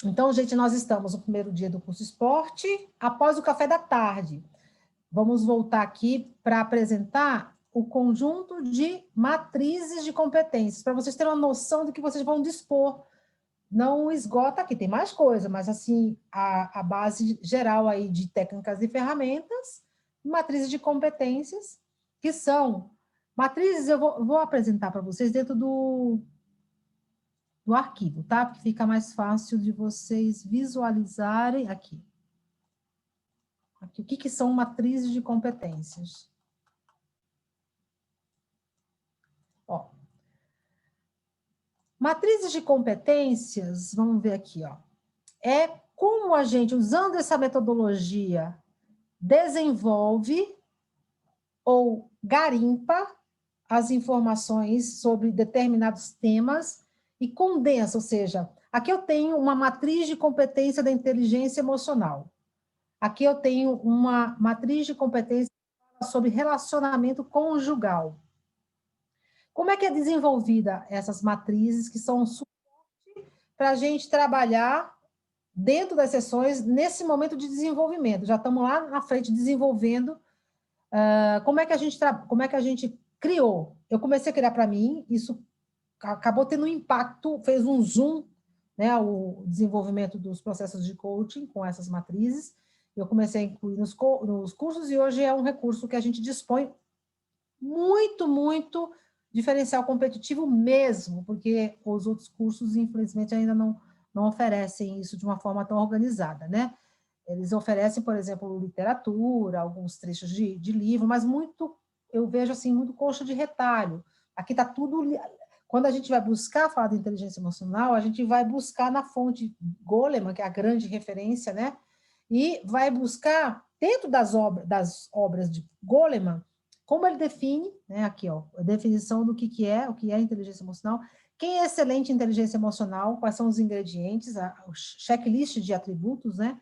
Então, gente, nós estamos no primeiro dia do curso Esporte, após o café da tarde. Vamos voltar aqui para apresentar o conjunto de matrizes de competências, para vocês terem uma noção do que vocês vão dispor. Não esgota aqui, tem mais coisa, mas assim, a base geral aí de técnicas e ferramentas, matrizes de competências, que são matrizes, eu vou apresentar para vocês dentro do arquivo, tá? Porque fica mais fácil de vocês visualizarem aqui. Aqui, o que são matrizes de competências? Ó, matrizes de competências, vamos ver aqui, ó. É como a gente, usando essa metodologia, desenvolve ou garimpa as informações sobre determinados temas e condensa, ou seja, aqui eu tenho uma matriz de competência da inteligência emocional. Aqui eu tenho uma matriz de competência sobre relacionamento conjugal. Como é que é desenvolvida essas matrizes que são para a gente trabalhar dentro das sessões nesse momento de desenvolvimento? Já estamos lá na frente desenvolvendo. Como é que a gente criou? Eu comecei a criar para mim, isso acabou tendo um impacto, fez um zoom, né, o desenvolvimento dos processos de coaching com essas matrizes. Eu comecei a incluir nos cursos e hoje é um recurso que a gente dispõe muito, muito diferencial competitivo mesmo, porque os outros cursos, infelizmente, ainda não oferecem isso de uma forma tão organizada, né? Eles oferecem, por exemplo, literatura, alguns trechos de livro, mas muito, eu vejo assim, muito coxa de retalho. Aqui está tudo... Quando a gente vai buscar falar de inteligência emocional, a gente vai buscar na fonte Goleman, que é a grande referência, né? E vai buscar, dentro das obras de Goleman, como ele define, né? Aqui, ó, a definição do que é, o que é inteligência emocional, quem é excelente em inteligência emocional, quais são os ingredientes, o checklist de atributos, né?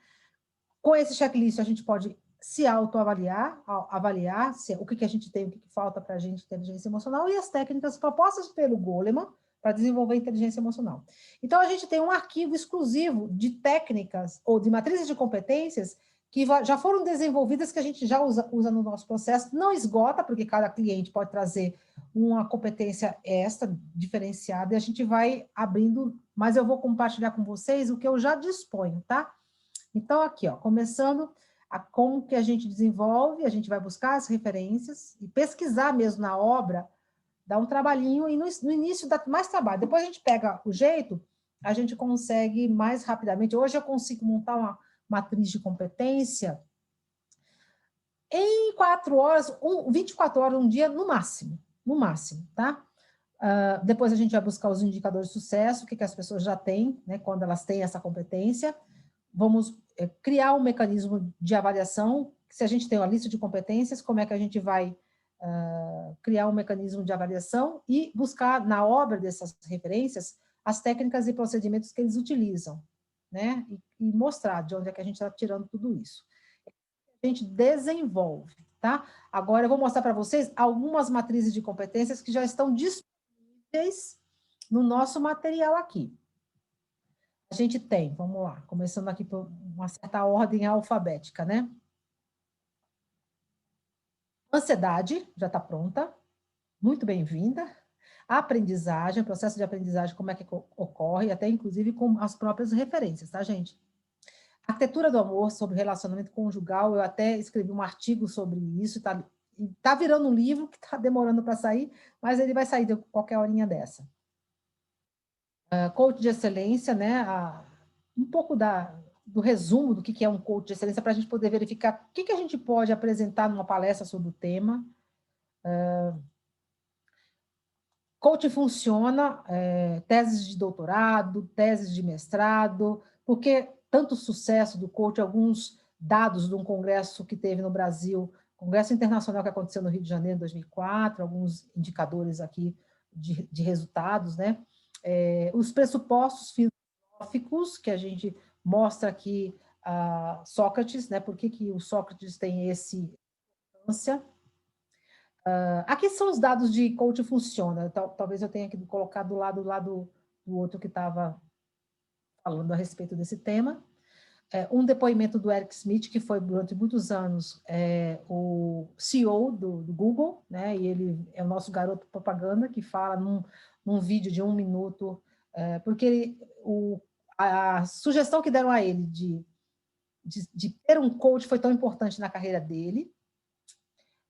Com esse checklist, a gente pode se autoavaliar, avaliar o que a gente tem, o que falta para a gente inteligência emocional e as técnicas propostas pelo Goleman para desenvolver inteligência emocional. Então, a gente tem um arquivo exclusivo de técnicas ou de matrizes de competências que já foram desenvolvidas, que a gente já usa no nosso processo. Não esgota, porque cada cliente pode trazer uma competência extra, diferenciada, e a gente vai abrindo, mas eu vou compartilhar com vocês o que eu já disponho, tá? Então, aqui, ó, começando a como que a gente desenvolve, a gente vai buscar as referências e pesquisar mesmo na obra, dá um trabalhinho e no início dá mais trabalho. Depois a gente pega o jeito, a gente consegue mais rapidamente. Hoje eu consigo montar uma matriz de competência em 4 horas, 24 horas, um dia, no máximo, tá? Depois a gente vai buscar os indicadores de sucesso, o que as pessoas já têm, né, quando elas têm essa competência. Vamos criar um mecanismo de avaliação. Se a gente tem uma lista de competências, como é que a gente vai criar um mecanismo de avaliação e buscar na obra dessas referências as técnicas e procedimentos que eles utilizam, né? E mostrar de onde é que a gente está tirando tudo isso. A gente desenvolve, tá? Agora eu vou mostrar para vocês algumas matrizes de competências que já estão disponíveis no nosso material aqui. A gente tem, vamos lá, começando aqui por uma certa ordem alfabética, né? Ansiedade, já está pronta, muito bem-vinda. Aprendizagem, processo de aprendizagem, como é que ocorre, até inclusive com as próprias referências, tá, gente? Arquitetura do amor, sobre relacionamento conjugal, eu até escrevi um artigo sobre isso, tá virando um livro que está demorando para sair, mas ele vai sair de qualquer horinha dessa. Coach de excelência, né? Um pouco do resumo do que é um coach de excelência, para a gente poder verificar o que a gente pode apresentar numa palestra sobre o tema. Coach funciona, teses de doutorado, teses de mestrado, porque tanto sucesso do coach, alguns dados de um congresso que teve no Brasil, congresso internacional que aconteceu no Rio de Janeiro em 2004, alguns indicadores aqui de resultados, né? Os pressupostos filosóficos que a gente mostra aqui Sócrates, né? Por que o Sócrates tem esse importância? Aqui são os dados de coach funciona. Talvez eu tenha que colocar do lado do outro que estava falando a respeito desse tema. Um depoimento do Eric Schmidt, que foi durante muitos anos o CEO do Google, né? E ele é o nosso garoto propaganda, que fala num vídeo de 1 minuto, porque a sugestão que deram a ele de ter um coach foi tão importante na carreira dele.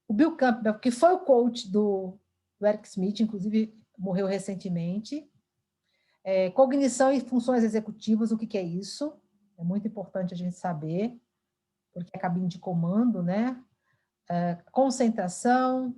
O Bill Campbell, que foi o coach do Eric Schmidt, inclusive morreu recentemente. Cognição e funções executivas, o que é isso? É muito importante a gente saber, porque é cabine de comando, né? Concentração,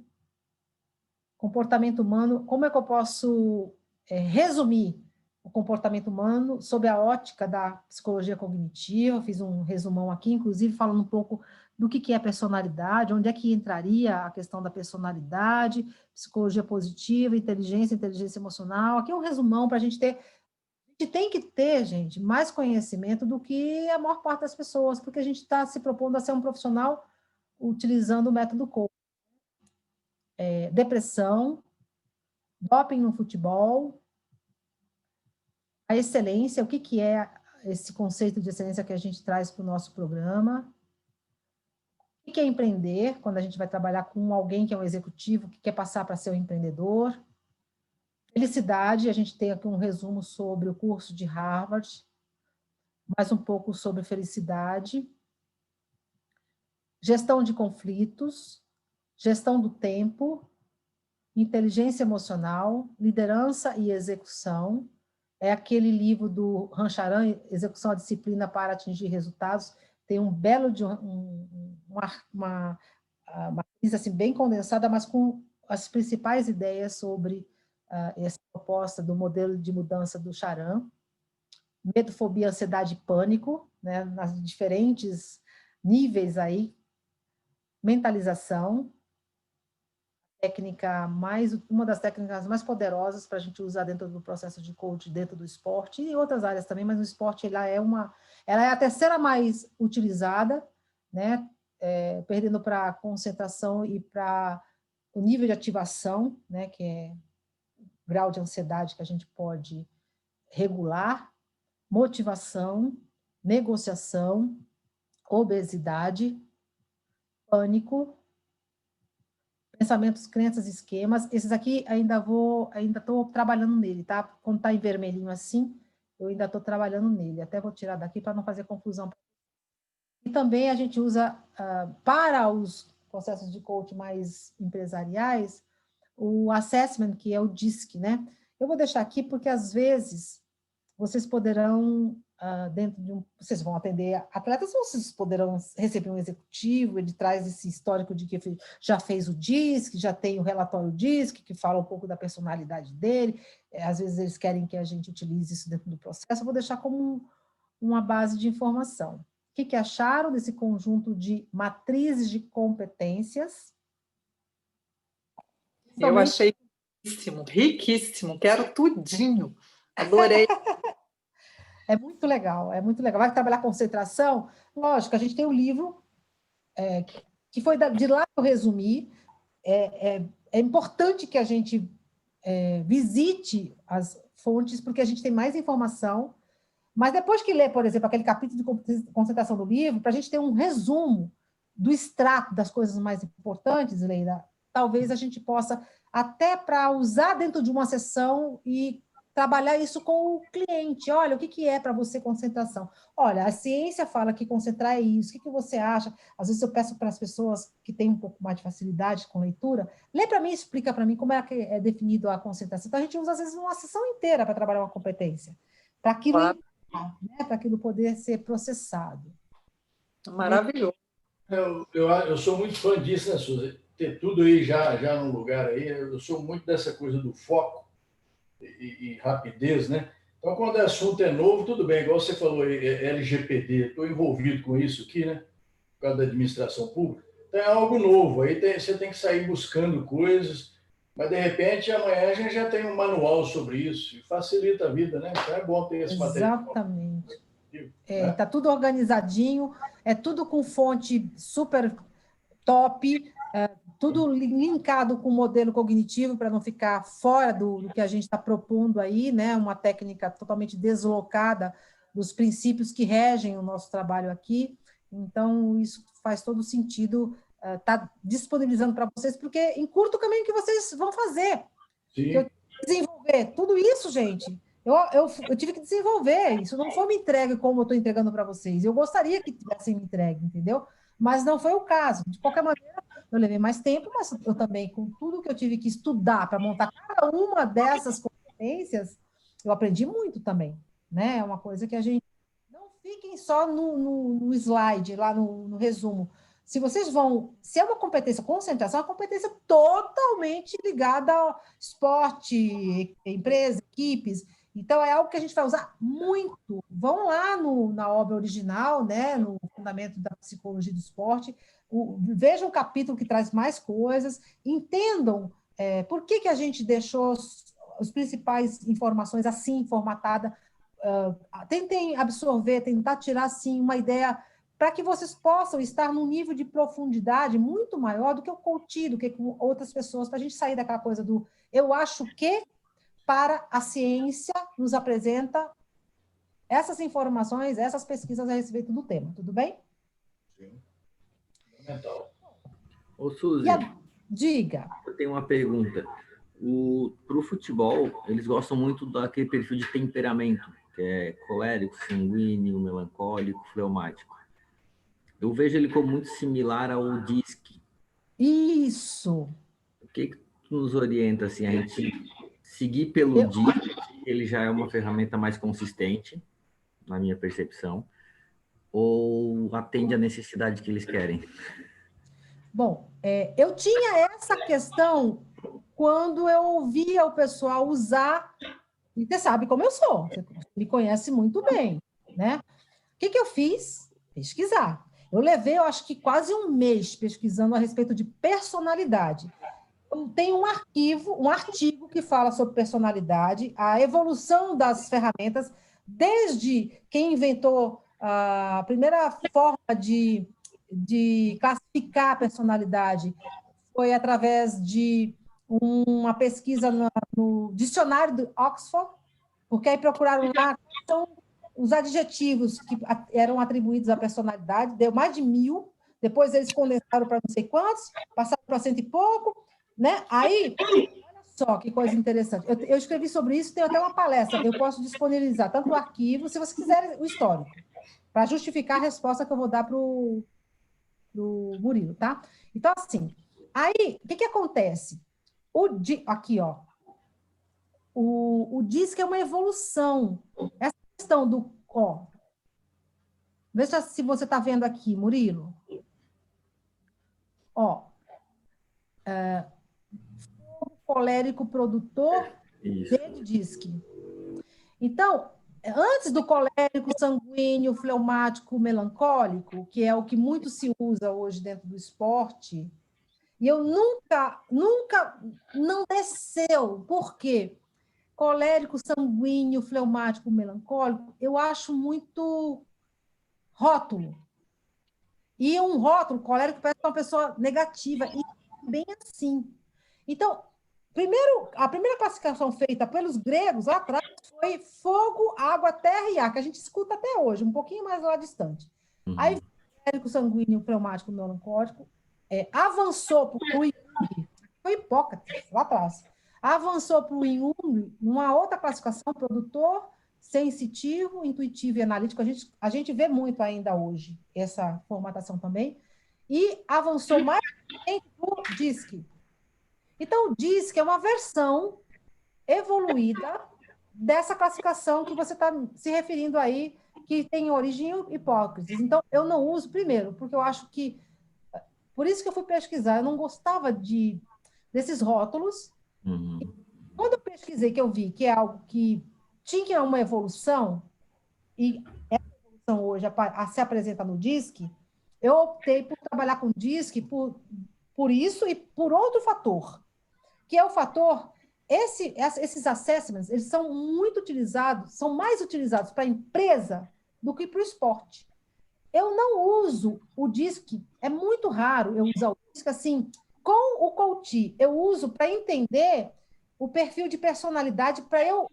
comportamento humano. Como é que eu posso resumir o comportamento humano sob a ótica da psicologia cognitiva? Eu fiz um resumão aqui, inclusive falando um pouco do que é personalidade, onde é que entraria a questão da personalidade, psicologia positiva, inteligência emocional. Aqui é um resumão para a gente ter. A gente tem que ter, gente, mais conhecimento do que a maior parte das pessoas, porque a gente está se propondo a ser um profissional utilizando o método Coach. Depressão, doping no futebol, a excelência, o que é esse conceito de excelência que a gente traz para o nosso programa, o que é empreender, quando a gente vai trabalhar com alguém que é um executivo, que quer passar para ser um empreendedor. Felicidade, a gente tem aqui um resumo sobre o curso de Harvard, mais um pouco sobre felicidade. Gestão de conflitos, gestão do tempo, inteligência emocional, liderança e execução. É aquele livro do Rancharan, Execução à Disciplina para Atingir Resultados. Tem um belo de uma coisa assim, bem condensada, mas com as principais ideias sobre essa proposta do modelo de mudança do Charan. Medo, fobia, ansiedade e pânico, né, nas diferentes níveis aí. Mentalização, uma das técnicas mais poderosas para a gente usar dentro do processo de coach, dentro do esporte, e outras áreas também, mas no esporte ela é a terceira mais utilizada, né? Perdendo para a concentração e para o nível de ativação, né? Que é o grau de ansiedade que a gente pode regular, motivação, negociação, obesidade, pânico, pensamentos, crenças, esquemas. Esses aqui ainda estou trabalhando nele, tá? Quando está em vermelhinho assim, eu ainda estou trabalhando nele. Até vou tirar daqui para não fazer confusão. E também a gente usa, para os processos de coaching mais empresariais, o assessment, que é o DISC, né? Eu vou deixar aqui porque, às vezes, vocês poderão, vocês vão atender atletas, ou vocês poderão receber um executivo, ele traz esse histórico de que já fez o DISC, já tem o relatório DISC, que fala um pouco da personalidade dele, às vezes eles querem que a gente utilize isso dentro do processo, eu vou deixar como uma base de informação. O que acharam desse conjunto de matrizes de competências? Eu achei riquíssimo, riquíssimo, quero tudinho, adorei. É muito legal, é muito legal. Vai trabalhar concentração? Lógico, a gente tem um livro que foi de lá que eu resumi. É importante que a gente visite as fontes, porque a gente tem mais informação. Mas depois que lê, por exemplo, aquele capítulo de concentração do livro, para a gente ter um resumo do extrato das coisas mais importantes, Leila, talvez a gente possa, até para usar dentro de uma sessão e trabalhar isso com o cliente. Olha, o que é para você concentração? Olha, a ciência fala que concentrar é isso. O que você acha? Às vezes eu peço para as pessoas que têm um pouco mais de facilidade com leitura, lê para mim e explica para mim como é que é definido a concentração. Então, a gente usa, às vezes, uma sessão inteira para trabalhar uma competência, para aquilo, né, para aquilo poder ser processado. Maravilhoso. Eu sou muito fã disso, né, Suzy? Ter tudo aí já num lugar aí. Eu sou muito dessa coisa do foco e rapidez, né? Então, quando o assunto é novo, tudo bem, igual você falou, LGPD, estou envolvido com isso aqui, né? Por causa da administração pública. Então, é algo novo, aí você tem que sair buscando coisas, mas, de repente, amanhã a gente já tem um manual sobre isso, e facilita a vida, né? Então, é bom ter esse material. Exatamente. Tá tudo organizadinho, é tudo com fonte super top, tudo linkado com o modelo cognitivo para não ficar fora do que a gente está propondo aí, né? Uma técnica totalmente deslocada dos princípios que regem o nosso trabalho aqui. Então, isso faz todo sentido estar disponibilizando para vocês, porque encurta o caminho que vocês vão fazer. Sim. Eu tive que desenvolver tudo isso, gente. Eu tive que desenvolver. Isso não foi uma entrega como eu estou entregando para vocês. Eu gostaria que tivessem me entregue, entendeu? Mas não foi o caso. De qualquer maneira, eu levei mais tempo, mas eu também, com tudo que eu tive que estudar para montar cada uma dessas competências, eu aprendi muito também, né? É uma coisa que a gente... Não fiquem só no slide, lá no resumo. Se vocês vão... Se é uma competência concentração, é uma competência totalmente ligada ao esporte, empresa, equipes. Então, é algo que a gente vai usar muito. Vão lá na obra original, né? No Fundamento da Psicologia do Esporte, vejam o capítulo que traz mais coisas, entendam por que a gente deixou as principais informações assim, formatada. Tentem absorver, tentar tirar, assim, uma ideia para que vocês possam estar num nível de profundidade muito maior do que o coaching, do que com outras pessoas, para a gente sair daquela coisa do eu acho que, para a ciência nos apresenta essas informações, essas pesquisas a respeito do tema. Tudo bem? Sim. Fundamental. Ô, Suzy, diga. eu tenho uma pergunta. Para o futebol, eles gostam muito daquele perfil de temperamento, que é colérico, sanguíneo, melancólico, fleumático. Eu vejo ele como muito similar ao DISC. Isso. O que nos orienta assim, a gente seguir pelo DISC? Ele já é uma ferramenta mais consistente, na minha percepção, ou atende à necessidade que eles querem? Bom, eu tinha essa questão quando eu ouvia o pessoal usar, e você sabe como eu sou, você me conhece muito bem, né? O que eu fiz? Pesquisar. Eu levei, eu acho que quase um mês pesquisando a respeito de personalidade. Eu tenho um artigo que fala sobre personalidade, a evolução das ferramentas, desde quem inventou a primeira forma de classificar a personalidade, foi através de uma pesquisa no dicionário do Oxford, porque aí procuraram lá são os adjetivos que eram atribuídos à personalidade, deu mais de 1000, depois eles condensaram para não sei quantos, passaram para 100 e pouco, né? Aí, olha só que coisa interessante. Eu escrevi sobre isso, tem até uma palestra, eu posso disponibilizar tanto o arquivo, se vocês quiserem, o histórico, para justificar a resposta que eu vou dar para o Murilo, tá? Então, assim, aí, o que acontece? Aqui, ó, o DISC é uma evolução. Essa questão do... Ó, veja se você está vendo aqui, Murilo. Ó, colérico produtor de DISC. Então, antes do colérico sanguíneo, fleumático, melancólico, que é o que muito se usa hoje dentro do esporte, e eu nunca não desceu. Por quê? Colérico, sanguíneo, fleumático, melancólico, eu acho muito rótulo. E um rótulo, colérico, parece uma pessoa negativa, e bem assim. Então, a primeira classificação feita pelos gregos lá atrás foi fogo, água, terra e ar, que a gente escuta até hoje, um pouquinho mais lá distante. Aí, colérico, sanguíneo, fleumático, melancólico, avançou para o Jung, foi Hipócrates, lá atrás. Avançou para o Jung, uma outra classificação, produtor, sensitivo, intuitivo e analítico. A gente vê muito ainda hoje essa formatação também. E avançou mais para o DISC. Então, o DISC é uma versão evoluída dessa classificação que você está se referindo aí, que tem origem Hipócrates. Então, eu não uso primeiro, porque eu acho que... Por isso que eu fui pesquisar. Eu não gostava desses rótulos. Quando eu pesquisei, que eu vi que é algo que tinha uma evolução, e essa evolução hoje se apresenta no DISC, eu optei por trabalhar com DISC por isso e por outro fator, que é o fator... Esses assessments, eles são muito utilizados, são mais utilizados para a empresa do que para o esporte. Eu não uso o DISC, é muito raro eu usar o DISC assim, com o coach. Eu uso para entender o perfil de personalidade, para eu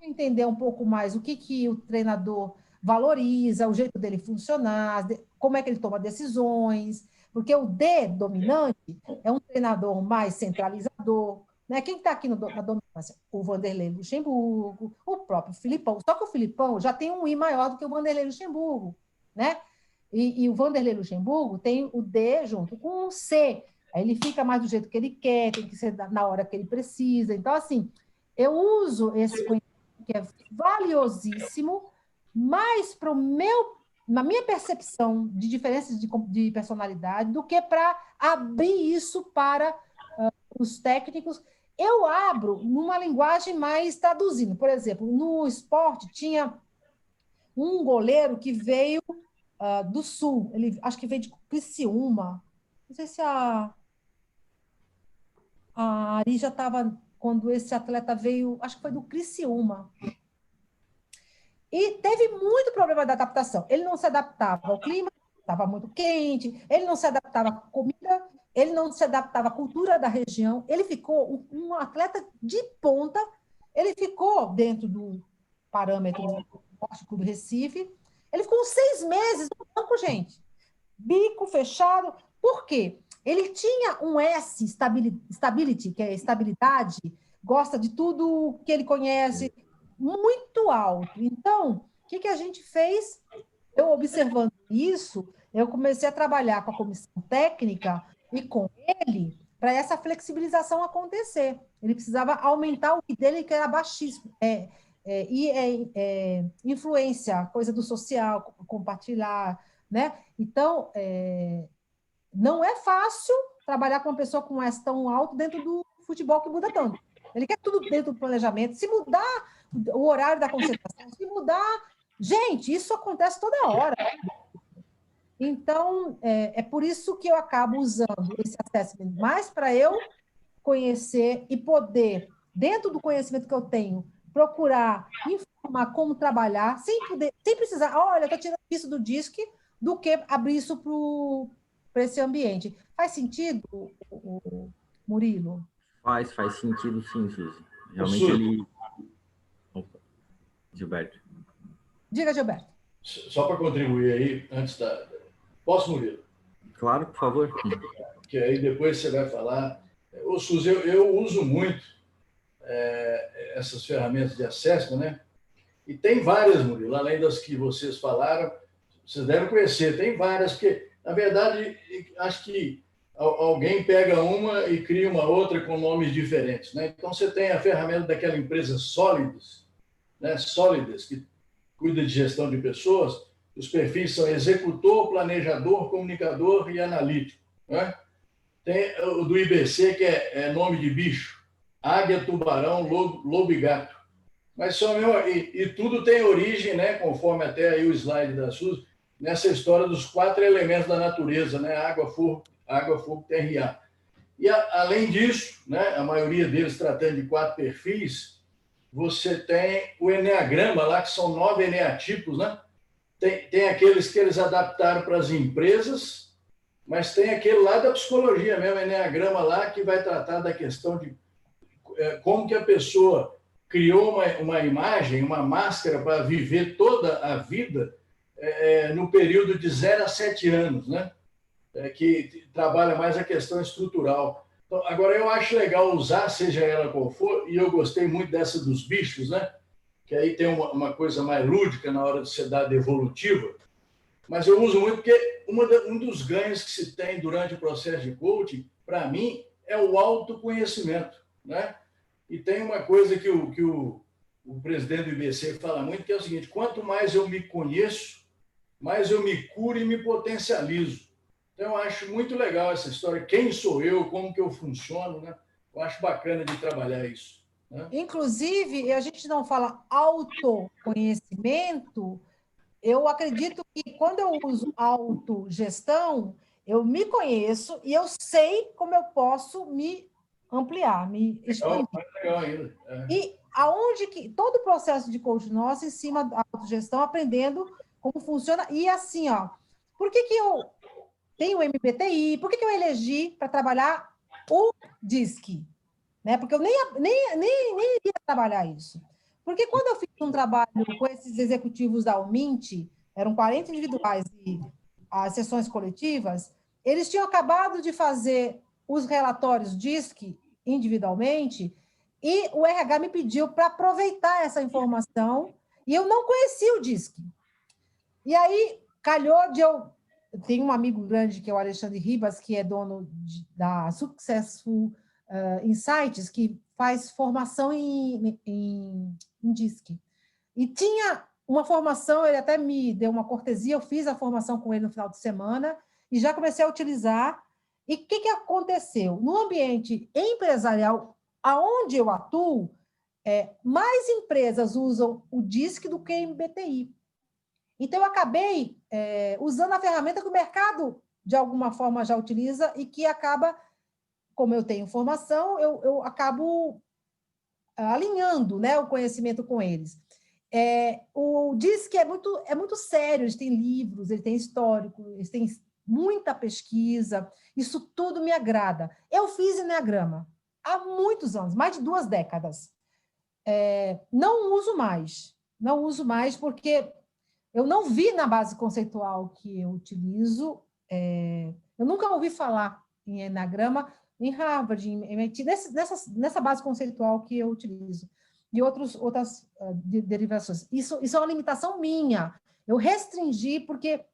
entender um pouco mais o que o treinador valoriza, o jeito dele funcionar, como é que ele toma decisões, porque o D dominante é um treinador mais centralizador, né? Quem está aqui na dominância? O Vanderlei Luxemburgo, o próprio Filipão. Só que o Filipão já tem um I maior do que o Vanderlei Luxemburgo, né? E o Vanderlei Luxemburgo tem o D junto com o C. Aí ele fica mais do jeito que ele quer, tem que ser na hora que ele precisa. Então, assim, eu uso esse conhecimento que é valiosíssimo, mais para na minha percepção de diferenças de personalidade, do que para abrir isso para os técnicos. Eu abro numa linguagem mais traduzindo. Por exemplo, no esporte tinha um goleiro que veio do Sul, ele acho que veio de Criciúma. Não sei se a Ari já estava quando esse atleta veio, acho que foi do Criciúma. E teve muito problema de adaptação. Ele não se adaptava ao clima, estava muito quente, ele não se adaptava à comida, ele não se adaptava à cultura da região. Ele ficou um atleta de ponta, ele ficou dentro do parâmetro do Esporte Clube Recife, ele ficou uns 6 meses no banco, gente. Bico fechado. Por quê? Ele tinha um S, stability, que é estabilidade, gosta de tudo que ele conhece, muito alto. Então, o que a gente fez? Eu observando isso, eu comecei a trabalhar com a comissão técnica e com ele para essa flexibilização acontecer. Ele precisava aumentar o I dele, que era baixíssimo. Influência, coisa do social, compartilhar, né? Então, não é fácil trabalhar com uma pessoa com S tão alto dentro do futebol que muda tanto. Ele quer tudo dentro do planejamento. Se mudar o horário da concentração, se mudar... Gente, isso acontece toda hora. Então, é por isso que eu acabo usando esse assessment mais para eu conhecer e poder, dentro do conhecimento que eu tenho, procurar informar como trabalhar, sem precisar, olha, eu estou tirando isso do DISC, do que abrir isso para esse ambiente. Faz sentido, Murilo? Faz sentido sim, Suzy. Realmente ele... Opa, Gilberto. Diga, Gilberto. Só para contribuir aí, antes da... Posso, Murilo? Claro, por favor. Que aí depois você vai falar. Ô, Suzy, eu uso muito essas ferramentas de acesso, né? E tem várias, Murilo, além das que vocês falaram, vocês devem conhecer, tem várias, porque, na verdade, acho que alguém pega uma e cria uma outra com nomes diferentes, né? Então, você tem a ferramenta daquela empresa Sólidas, né? Sólidas, que cuida de gestão de pessoas. Os perfis são executor, planejador, comunicador e analítico, né? Tem o do IBC, que é nome de bicho, águia, tubarão, lobo e gato. Mas e tudo tem origem, né, conforme até aí o slide da Suzy, nessa história dos 4 elementos da natureza, né? Água, fogo, terra e ar. E, além disso, né, a maioria deles tratando de 4 perfis, você tem o eneagrama lá, que são 9 eneatipos, né? Tem aqueles que eles adaptaram para as empresas, mas tem aquele lá da psicologia mesmo, eneagrama lá, que vai tratar da questão de como que a pessoa criou uma imagem, uma máscara para viver toda a vida no período de 0 a 7 anos, né? Que trabalha mais a questão estrutural. Então, agora, eu acho legal usar, seja ela qual for, e eu gostei muito dessa dos bichos, né? Que aí tem uma coisa mais lúdica na hora de ser dada evolutiva, mas eu uso muito porque um dos ganhos que se tem durante o processo de coaching, para mim, é o autoconhecimento, né? E tem uma coisa que o presidente do IBC fala muito, que é o seguinte: quanto mais eu me conheço, mais eu me curo e me potencializo. Então, eu acho muito legal essa história. Quem sou eu? Como que eu funciono, né? Eu acho bacana de trabalhar isso, né? Inclusive, a gente não fala autoconhecimento, eu acredito que quando eu uso autogestão, eu me conheço e eu sei como eu posso me ampliar, me expandir. Legal ainda. E aonde que todo o processo de coaching nosso em cima da autogestão, aprendendo como funciona. E assim, ó, por que eu tenho o MBTI? Por que eu elegi para trabalhar o DISC? Né? Porque eu nem iria trabalhar isso. Porque quando eu fiz um trabalho com esses executivos da Almint, eram 40 individuais e as sessões coletivas, eles tinham acabado de fazer os relatórios DISC individualmente e o RH me pediu para aproveitar essa informação e eu não conhecia o DISC. E aí, calhou de eu... Tem um amigo grande, que é o Alexandre Ribas, que é dono da Successful Insights, que faz formação em DISC. E tinha uma formação, ele até me deu uma cortesia, eu fiz a formação com ele no final de semana e já comecei a utilizar. E o que aconteceu? No ambiente empresarial, aonde eu atuo, mais empresas usam o DISC do que o MBTI. Então, eu acabei usando a ferramenta que o mercado, de alguma forma, já utiliza e que acaba, como eu tenho formação, eu acabo alinhando, né, o conhecimento com eles. O DISC é muito sério, eles têm livros, eles têm histórico, eles têm muita pesquisa, isso tudo me agrada. Eu fiz Eneagrama há muitos anos, mais de 2 décadas. Não uso mais porque eu não vi na base conceitual que eu utilizo, eu nunca ouvi falar em Eneagrama em Harvard, em MIT, nessa base conceitual que eu utilizo, e outras derivações. Isso é uma limitação minha. Eu restringi porque,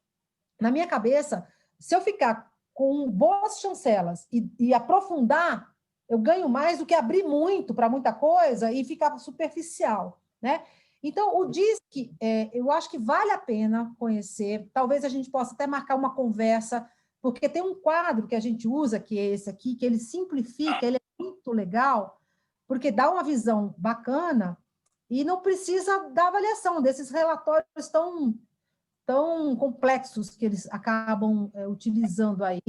na minha cabeça, se eu ficar com boas chancelas e aprofundar, eu ganho mais do que abrir muito para muita coisa e ficar superficial, né? Então, o DISC, eu acho que vale a pena conhecer. Talvez a gente possa até marcar uma conversa, porque tem um quadro que a gente usa, que é esse aqui, que ele simplifica, ele é muito legal, porque dá uma visão bacana e não precisa da avaliação desses relatórios tão complexos que eles acabam utilizando aí,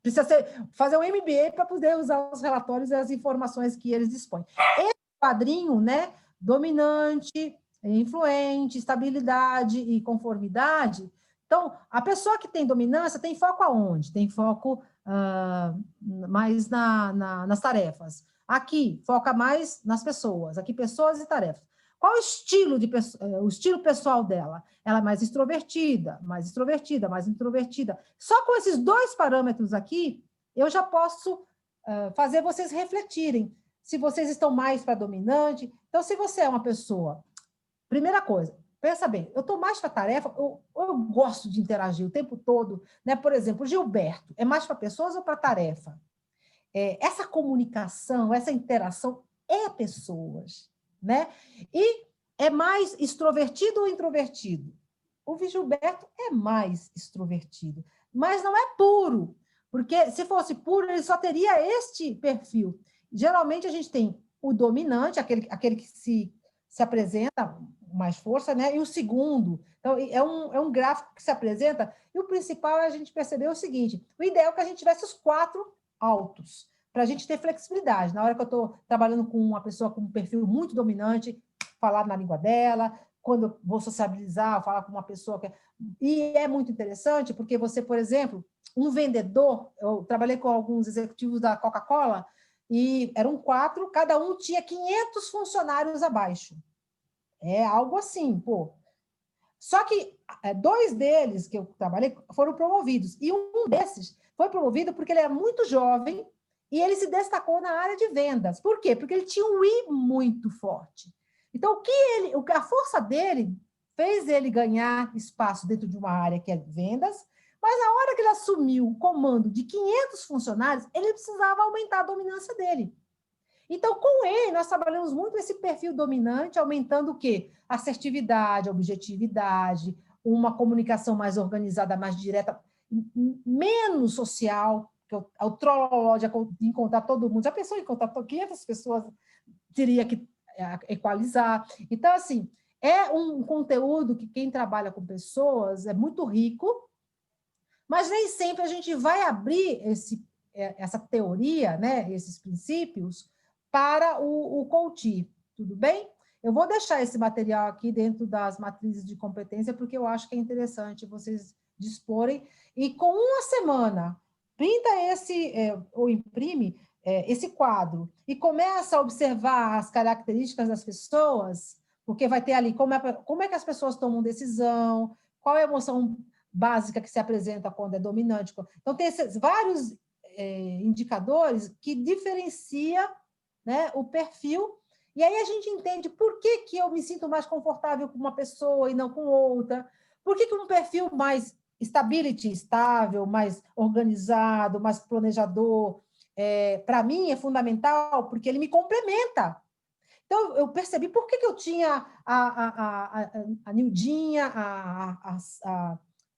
precisa fazer um MBA para poder usar os relatórios e as informações que eles dispõem. Esse quadrinho, né, dominante, influente, estabilidade e conformidade. Então, a pessoa que tem dominância tem foco aonde? Tem foco mais nas tarefas. Aqui, foca mais nas pessoas. Aqui, pessoas e tarefas. Qual o estilo pessoal dela? Ela é mais extrovertida, mais introvertida. Só com esses 2 parâmetros aqui, eu já posso fazer vocês refletirem se vocês estão mais para dominante. Então, se você é uma pessoa... Primeira coisa, pensa bem, eu estou mais para tarefa, eu gosto de interagir o tempo todo, né? Por exemplo, o Gilberto, é mais para pessoas ou para tarefa? Essa comunicação, essa interação é pessoas, né? E é mais extrovertido ou introvertido? O Gilberto é mais extrovertido, mas não é puro, porque se fosse puro, ele só teria este perfil. Geralmente, a gente tem o dominante, aquele que se apresenta com mais força, né? E o segundo. Então, é um gráfico que se apresenta, e o principal é a gente perceber o seguinte: o ideal é que a gente tivesse os 4 altos, para a gente ter flexibilidade. Na hora que eu estou trabalhando com uma pessoa com um perfil muito dominante, falar na língua dela, quando eu vou sociabilizar, falar com uma pessoa que... E é muito interessante, porque você, por exemplo, um vendedor, eu trabalhei com alguns executivos da Coca-Cola, e eram 4, cada um tinha 500 funcionários abaixo. É algo assim, pô. Só que 2 deles que eu trabalhei foram promovidos, e um desses foi promovido porque ele era muito jovem e ele se destacou na área de vendas. Por quê? Porque ele tinha um I muito forte. Então, a força dele fez ele ganhar espaço dentro de uma área que é vendas, mas na hora que ele assumiu o comando de 500 funcionários, ele precisava aumentar a dominância dele. Então, com ele, nós trabalhamos muito esse perfil dominante, aumentando o quê? Assertividade, objetividade, uma comunicação mais organizada, mais direta, menos social, que o trololó de encontrar todo mundo. Já pensou em encontrar 500 pessoas? Teria que equalizar. Então, assim, é um conteúdo que quem trabalha com pessoas é muito rico, mas nem sempre a gente vai abrir essa teoria, né, esses princípios, para o coach, tudo bem? Eu vou deixar esse material aqui dentro das matrizes de competência, porque eu acho que é interessante vocês disporem, e com uma semana, printa ou imprime esse quadro, e começa a observar as características das pessoas, porque vai ter ali como é que as pessoas tomam decisão, qual é a emoção básica que se apresenta quando é dominante. Então, tem esses vários indicadores que diferencia, né, o perfil, e aí a gente entende por que eu me sinto mais confortável com uma pessoa e não com outra, por que um perfil mais estável, mais organizado, mais planejador, para mim é fundamental, porque ele me complementa. Então, eu percebi por que eu tinha a Nildinha, a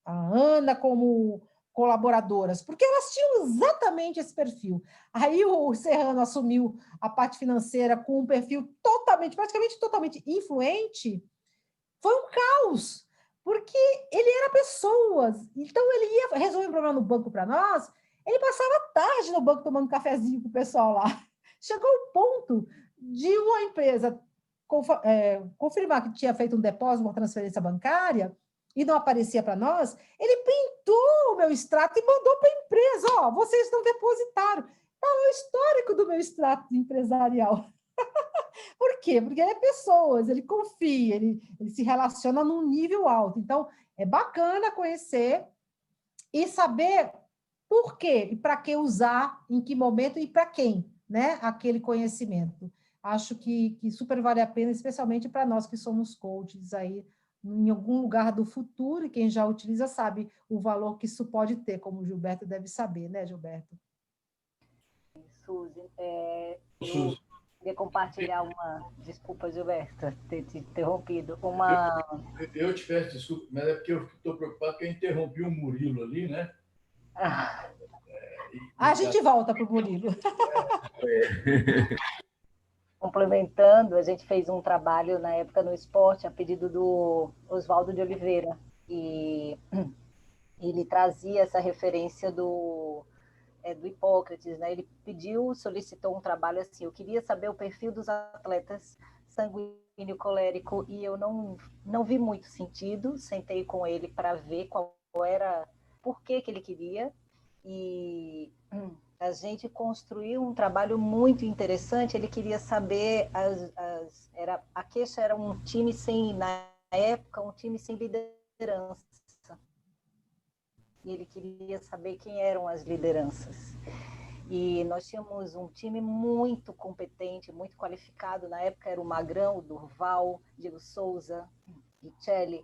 Ana como colaboradoras, porque elas tinham exatamente esse perfil. Aí o Serrano assumiu a parte financeira com um perfil praticamente totalmente influente. Foi um caos, porque ele era pessoas. Então, ele ia resolver um problema no banco para nós, ele passava a tarde no banco tomando cafezinho com o pessoal lá. Chegou ao ponto de uma empresa confirmar que tinha feito um depósito, uma transferência bancária, e não aparecia para nós, ele printou o meu extrato e mandou para a empresa, vocês não depositaram. Está o histórico do meu extrato empresarial. Por quê? Porque ele é pessoas, ele confia, ele se relaciona num nível alto. Então, é bacana conhecer e saber por quê e para que usar, em que momento e para quem, né? Aquele conhecimento. Acho que super vale a pena, especialmente para nós que somos coaches aí, em algum lugar do futuro, e quem já utiliza sabe o valor que isso pode ter, como o Gilberto deve saber, né, Gilberto? Suzy, eu queria compartilhar uma... Desculpa, Gilberto, ter te interrompido. Eu te peço desculpa, mas é porque eu estou preocupado que eu interrompi o Murilo ali, né? A gente volta para o Murilo. Complementando, a gente fez um trabalho na época no esporte, a pedido do Oswaldo de Oliveira, e ele trazia essa referência do Hipócrates, né? Ele solicitou um trabalho assim, eu queria saber o perfil dos atletas sanguíneo colérico, e eu não vi muito sentido, sentei com ele para ver qual era, por que ele queria, e a gente construiu um trabalho muito interessante. Ele queria saber, a queixa era um time na época, um time sem liderança. E ele queria saber quem eram as lideranças. E nós tínhamos um time muito competente, muito qualificado. Na época era o Magrão, o Durval, Diego Souza, Richelli.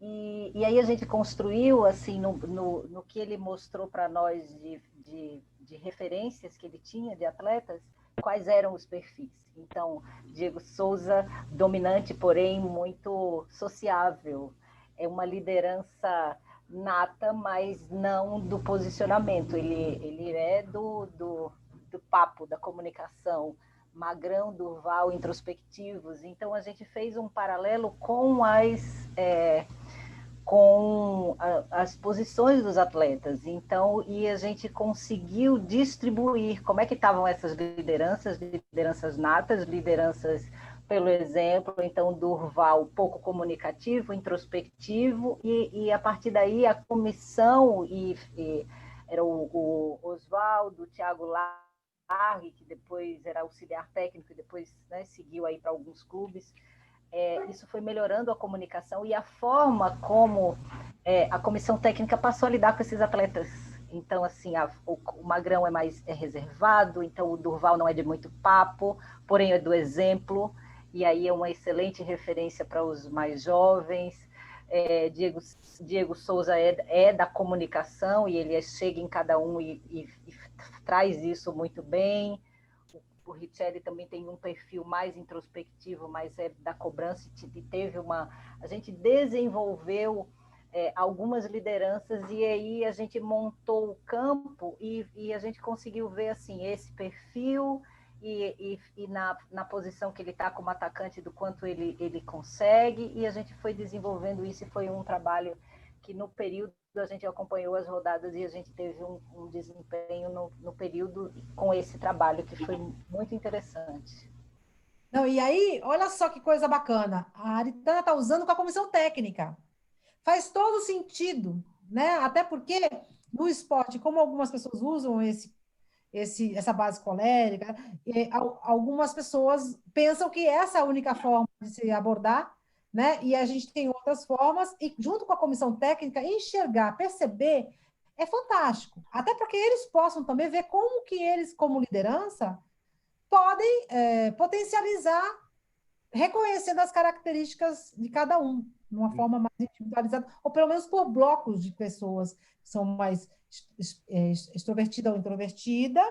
E aí a gente construiu, assim, no que ele mostrou para nós de referências que ele tinha de atletas, quais eram os perfis. Então, Diego Souza, dominante, porém muito sociável. É uma liderança nata, mas não do posicionamento. Ele é do papo, da comunicação. Magrão, Durval, introspectivos. Então, a gente fez um paralelo com as posições dos atletas. Então, e a gente conseguiu distribuir como é que estavam essas lideranças natas, lideranças pelo exemplo. Então, Durval, pouco comunicativo, introspectivo, e a partir daí a comissão, era o Oswaldo, o Thiago Largue, que depois era auxiliar técnico e depois, né, seguiu aí para alguns clubes. Isso foi melhorando a comunicação e a forma como a comissão técnica passou a lidar com esses atletas. Então, assim, o Magrão é mais reservado, então o Durval não é de muito papo, porém é do exemplo, e aí é uma excelente referência para os mais jovens. Diego Souza é da comunicação, e ele chega em cada um e traz isso muito bem. O Richelli também tem um perfil mais introspectivo, mas é da cobrança, a gente desenvolveu algumas lideranças, e aí a gente montou o campo e a gente conseguiu ver assim, esse perfil e na posição que ele está como atacante, do quanto ele consegue, e a gente foi desenvolvendo isso, e foi um trabalho que no período a gente acompanhou as rodadas e a gente teve um desempenho no período com esse trabalho, que foi muito interessante. Não, e aí, olha só que coisa bacana. A Aritana está usando com a comissão técnica. Faz todo sentido, né? Até porque no esporte, como algumas pessoas usam essa base colérica. Algumas pessoas pensam que essa é a única forma de se abordar, né? E a gente tem outras formas, e junto com a comissão técnica, enxergar, perceber, é fantástico. Até para que eles possam também ver como que eles, como liderança, podem potencializar, reconhecendo as características de cada um, de uma forma mais individualizada, ou pelo menos por blocos de pessoas que são mais extrovertida ou introvertida,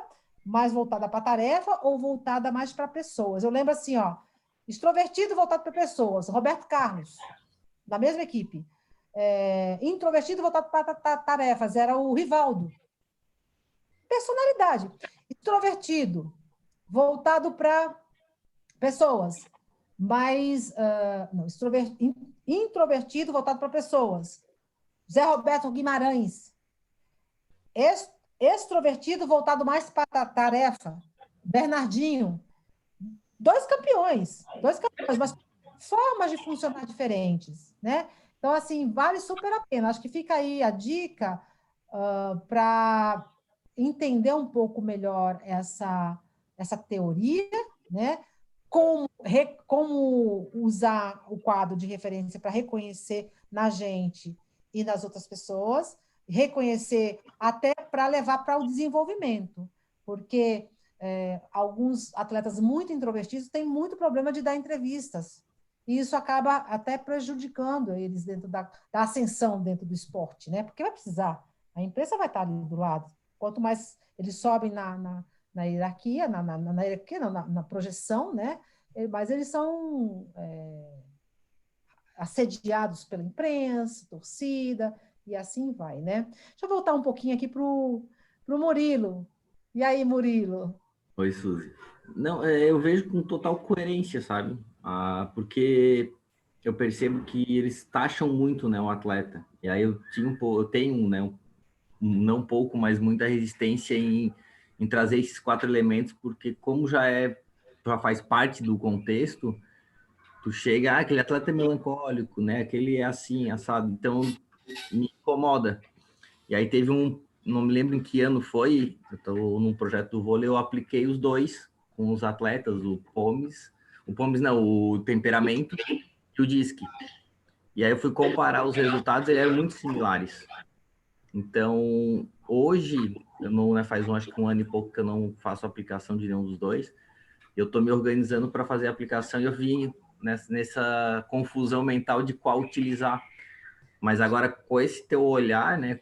mais voltada para a tarefa ou voltada mais para pessoas. Eu lembro assim, ó, extrovertido voltado para pessoas, Roberto Carlos, da mesma equipe. Introvertido voltado para tarefas, era o Rivaldo. Personalidade. Extrovertido, voltado para pessoas, mas introvertido, voltado para pessoas. Zé Roberto Guimarães. Extrovertido, voltado mais para a tarefa. Bernardinho. Dois campeões, mas formas de funcionar diferentes, né? Então, assim, vale super a pena. Acho que fica aí a dica para entender um pouco melhor essa teoria, né? Como usar o quadro de referência para reconhecer na gente e nas outras pessoas, reconhecer até para levar para o desenvolvimento, porque alguns atletas muito introvertidos têm muito problema de dar entrevistas, e isso acaba até prejudicando eles dentro da ascensão dentro do esporte, né? Porque vai precisar, a imprensa vai estar ali do lado, quanto mais eles sobem na hierarquia, na projeção, né? Mas eles são assediados pela imprensa, torcida, e assim vai, né? Deixa eu voltar um pouquinho aqui para o Murilo. E aí, Murilo? Oi, Suzy. Não, eu vejo com total coerência, sabe? Porque eu percebo que eles taxam muito, né, o atleta. E aí eu tenho, né, não pouco, mas muita resistência em trazer esses 4 elementos, porque como já faz parte do contexto, tu chega, aquele atleta é melancólico, né? Aquele é assim, assado. Então, me incomoda. E aí teve não me lembro em que ano foi, eu estou num projeto do vôlei, eu apliquei os dois com os atletas, o Pomes não, o Temperamento e o Disque. E aí eu fui comparar os resultados, eles eram muito similares. Então, hoje, eu não, né, faz acho que 1 ano e pouco que eu não faço aplicação de nenhum dos dois, eu estou me organizando para fazer a aplicação e eu vim nessa confusão mental de qual utilizar. Mas agora, com esse teu olhar, né,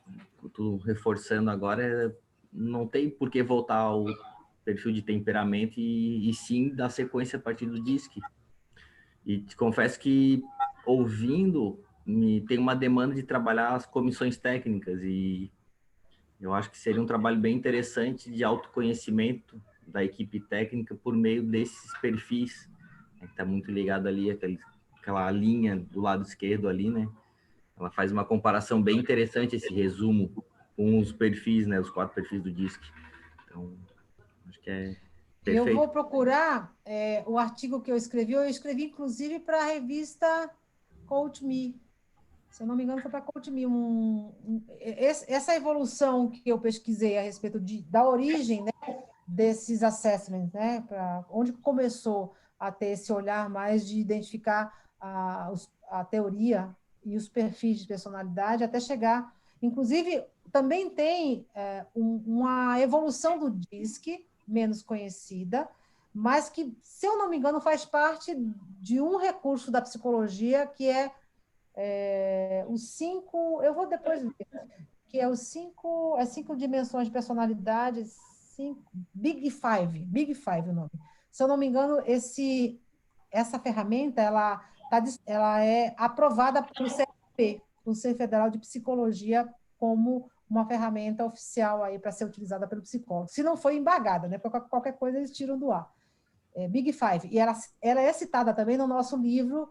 tu reforçando agora, não tem por que voltar ao perfil de temperamento e sim dar sequência a partir do DISC. E te confesso que, ouvindo, tem uma demanda de trabalhar as comissões técnicas e eu acho que seria um trabalho bem interessante de autoconhecimento da equipe técnica por meio desses perfis, né, que está muito ligado ali, aquela linha do lado esquerdo ali, né? Ela faz uma comparação bem interessante, esse resumo, com os perfis, né? Os 4 perfis do DISC. Então, acho que é perfeito. Eu vou procurar o artigo que eu escrevi inclusive para a revista Coach Me. Se eu não me engano, foi para Coach Me. Essa evolução que eu pesquisei a respeito da origem, né, desses assessments, né? Onde começou a ter esse olhar mais de identificar a teoria e os perfis de personalidade, até chegar... Inclusive, também tem uma evolução do DISC, menos conhecida, mas que, se eu não me engano, faz parte de um recurso da psicologia que os 5... Eu vou depois ver, que é os 5 dimensões de personalidade, Big Five o nome. Se eu não me engano, essa ferramenta ela é aprovada pelo CFP, Conselho Federal de Psicologia, como uma ferramenta oficial aí para ser utilizada pelo psicólogo. Se não foi embargada, né? Porque qualquer coisa eles tiram do ar. Big Five. E ela é citada também no nosso livro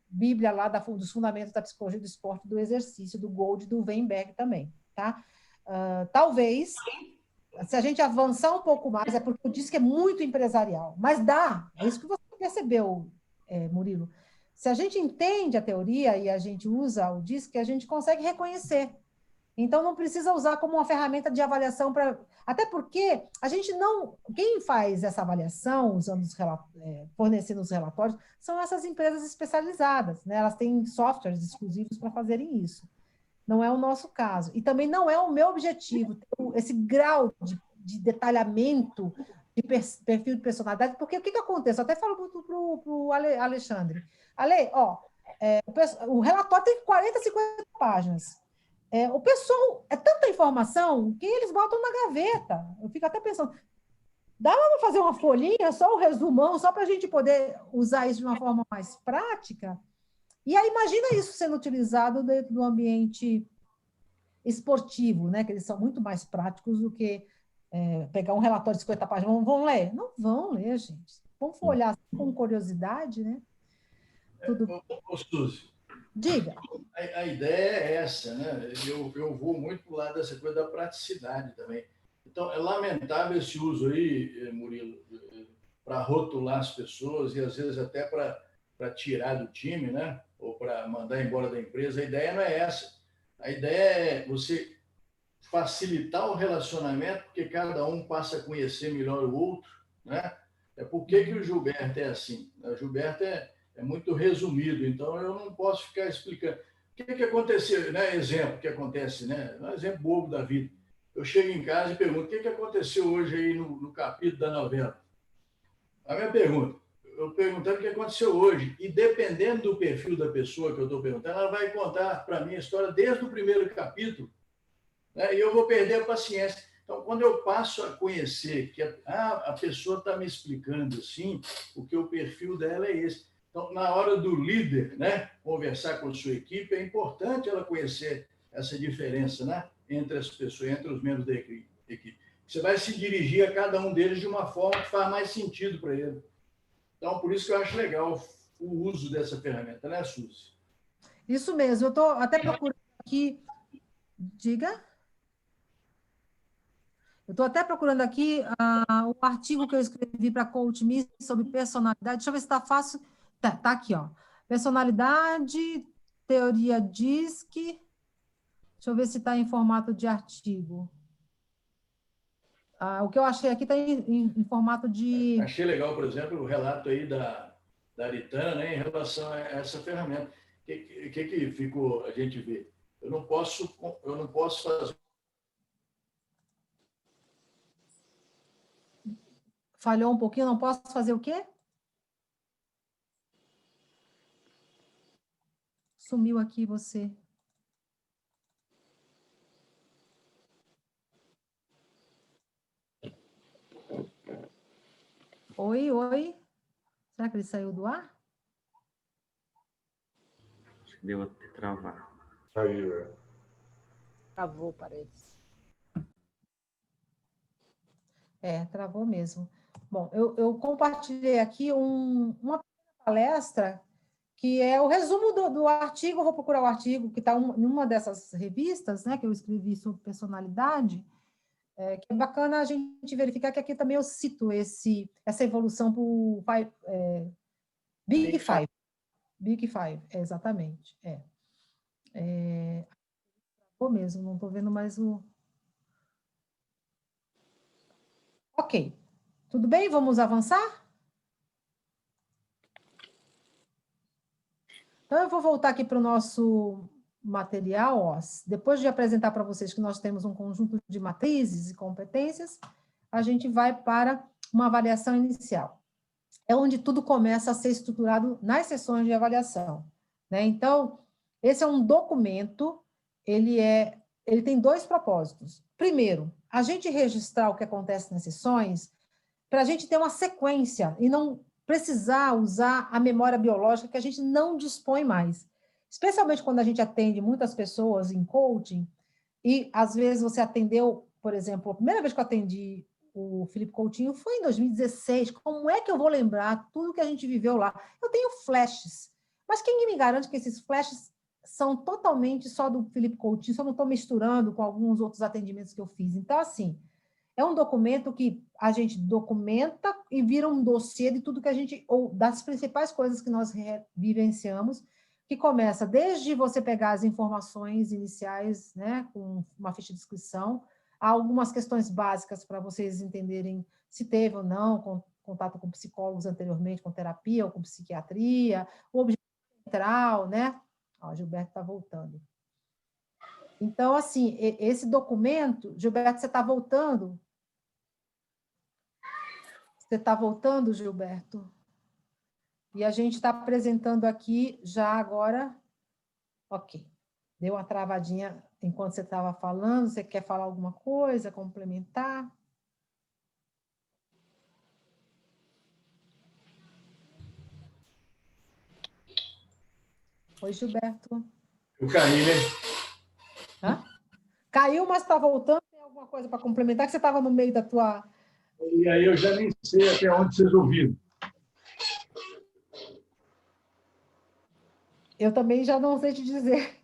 Bíblia lá dos Fundamentos da Psicologia do Esporte, do Exercício, do Gold, do Weinberg também, tá? Talvez, se a gente avançar um pouco mais, porque eu disse que é muito empresarial, mas é isso que você percebeu, Murilo. Se a gente entende a teoria e a gente usa o DISC, a gente consegue reconhecer Então, não precisa usar como uma ferramenta de avaliação para... Até porque a gente não... Quem faz essa avaliação, usando fornecendo os relatórios, são essas empresas especializadas, né? Elas têm softwares exclusivos para fazerem isso. Não é o nosso caso. E também não é o meu objetivo, esse grau de detalhamento de perfil de personalidade, porque o que acontece? Eu até falo para o Alexandre. Ale, ó, o relatório tem 40, 50 páginas. O pessoal, é tanta informação que eles botam na gaveta. Eu fico até pensando, dá para fazer uma folhinha, só um resumão, só para a gente poder usar isso de uma forma mais prática? E aí, imagina isso sendo utilizado dentro do ambiente esportivo, né? Que eles são muito mais práticos do que pegar um relatório de 50 páginas. Vão ler? Não vão ler, gente. Vão olhar com curiosidade, né? Tudo. Suzy, Diga. A ideia é essa, né? Eu vou muito para o lado dessa coisa da praticidade também. Então, é lamentável esse uso aí, Murilo, para rotular as pessoas e, às vezes, até para tirar do time, né? Ou para mandar embora da empresa. A ideia não é essa. A ideia é você facilitar o relacionamento, porque cada um passa a conhecer melhor o outro, né? Por que o Gilberto é assim? O Gilberto é muito resumido, então eu não posso ficar explicando. O que aconteceu, né? Exemplo que acontece, né? Um exemplo bobo da vida. Eu chego em casa e pergunto: o que aconteceu hoje aí no capítulo da novela? A minha pergunta, eu perguntando o que aconteceu hoje, e dependendo do perfil da pessoa que eu estou perguntando, ela vai contar para mim a história desde o primeiro capítulo, né? E eu vou perder a paciência. Então, quando eu passo a conhecer que a pessoa está me explicando assim, porque o perfil dela é esse. Então, na hora do líder, né, conversar com a sua equipe, é importante ela conhecer essa diferença, né, entre as pessoas, entre os membros da equipe. Você vai se dirigir a cada um deles de uma forma que faz mais sentido para ele. Então, por isso que eu acho legal o uso dessa ferramenta, né, Suzy? Isso mesmo. Eu estou até procurando aqui... Diga. Eu estou até procurando aqui o artigo que eu escrevi para Coach Me sobre personalidade. Deixa eu ver se está fácil. Tá aqui, ó. Personalidade, teoria DISC. Deixa eu ver se está em formato de artigo. O que eu achei aqui está em formato de... Achei legal, por exemplo, o relato aí da Aritana, né, em relação a essa ferramenta. O que ficou a gente vê? Eu não posso fazer... Falhou um pouquinho, não posso fazer o quê? Sumiu aqui você. Oi. Será que ele saiu do ar? Acho que deu até travar. Saiu. Travou, parece. Travou mesmo. Bom, eu compartilhei aqui uma palestra que é o resumo do artigo. Eu vou procurar o artigo que está em uma dessas revistas, né, que eu escrevi sobre personalidade, que é bacana a gente verificar que aqui também eu cito essa evolução para o Big Five. Big Five, exatamente. Vou mesmo, não estou vendo mais o... Ok. Tudo bem? Vamos avançar? Então, eu vou voltar aqui para o nosso material. Ó. Depois de apresentar para vocês que nós temos um conjunto de matrizes e competências, a gente vai para uma avaliação inicial. É onde tudo começa a ser estruturado nas sessões de avaliação, né? Então, esse é um documento, ele tem dois propósitos. Primeiro, a gente registrar o que acontece nas sessões para a gente ter uma sequência e não precisar usar a memória biológica que a gente não dispõe mais. Especialmente quando a gente atende muitas pessoas em coaching e, às vezes, você atendeu, por exemplo, a primeira vez que eu atendi o Felipe Coutinho foi em 2016. Como é que eu vou lembrar tudo que a gente viveu lá? Eu tenho flashes, mas quem me garante que esses flashes são totalmente só do Felipe Coutinho, só não estou misturando com alguns outros atendimentos que eu fiz. Então, assim, é um documento que a gente documenta e vira um dossiê de tudo que a gente, ou das principais coisas que nós vivenciamos, que começa desde você pegar as informações iniciais, né, com uma ficha de inscrição, há algumas questões básicas para vocês entenderem se teve ou não contato com psicólogos anteriormente, com terapia ou com psiquiatria, o objetivo central, né? Ó, Gilberto está voltando. Então, assim, esse documento, Gilberto, você está voltando? Você está voltando, Gilberto? E a gente está apresentando aqui já agora. Ok. Deu uma travadinha enquanto você estava falando. Você quer falar alguma coisa, complementar? Oi, Gilberto. Eu caí, né? Hã? Caiu, mas está voltando. Tem alguma coisa para complementar? Que você estava no meio da tua... E aí eu já nem sei até onde vocês ouviram. Eu também já não sei te dizer.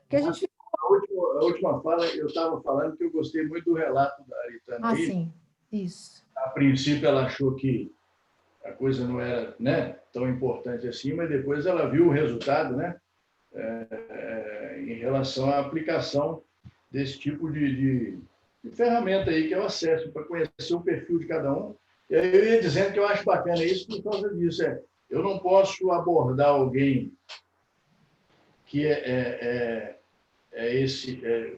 Porque a gente... A última fala, eu estava falando que eu gostei muito do relato da Aritana. Ah, aí. sim. Isso. A princípio, ela achou que a coisa não era, né, tão importante assim, mas depois ela viu o resultado, né, em relação à aplicação desse tipo de ferramenta aí, que é o acesso, para conhecer o perfil de cada um. E aí eu ia dizendo que eu acho bacana isso por causa disso. Eu não posso abordar alguém que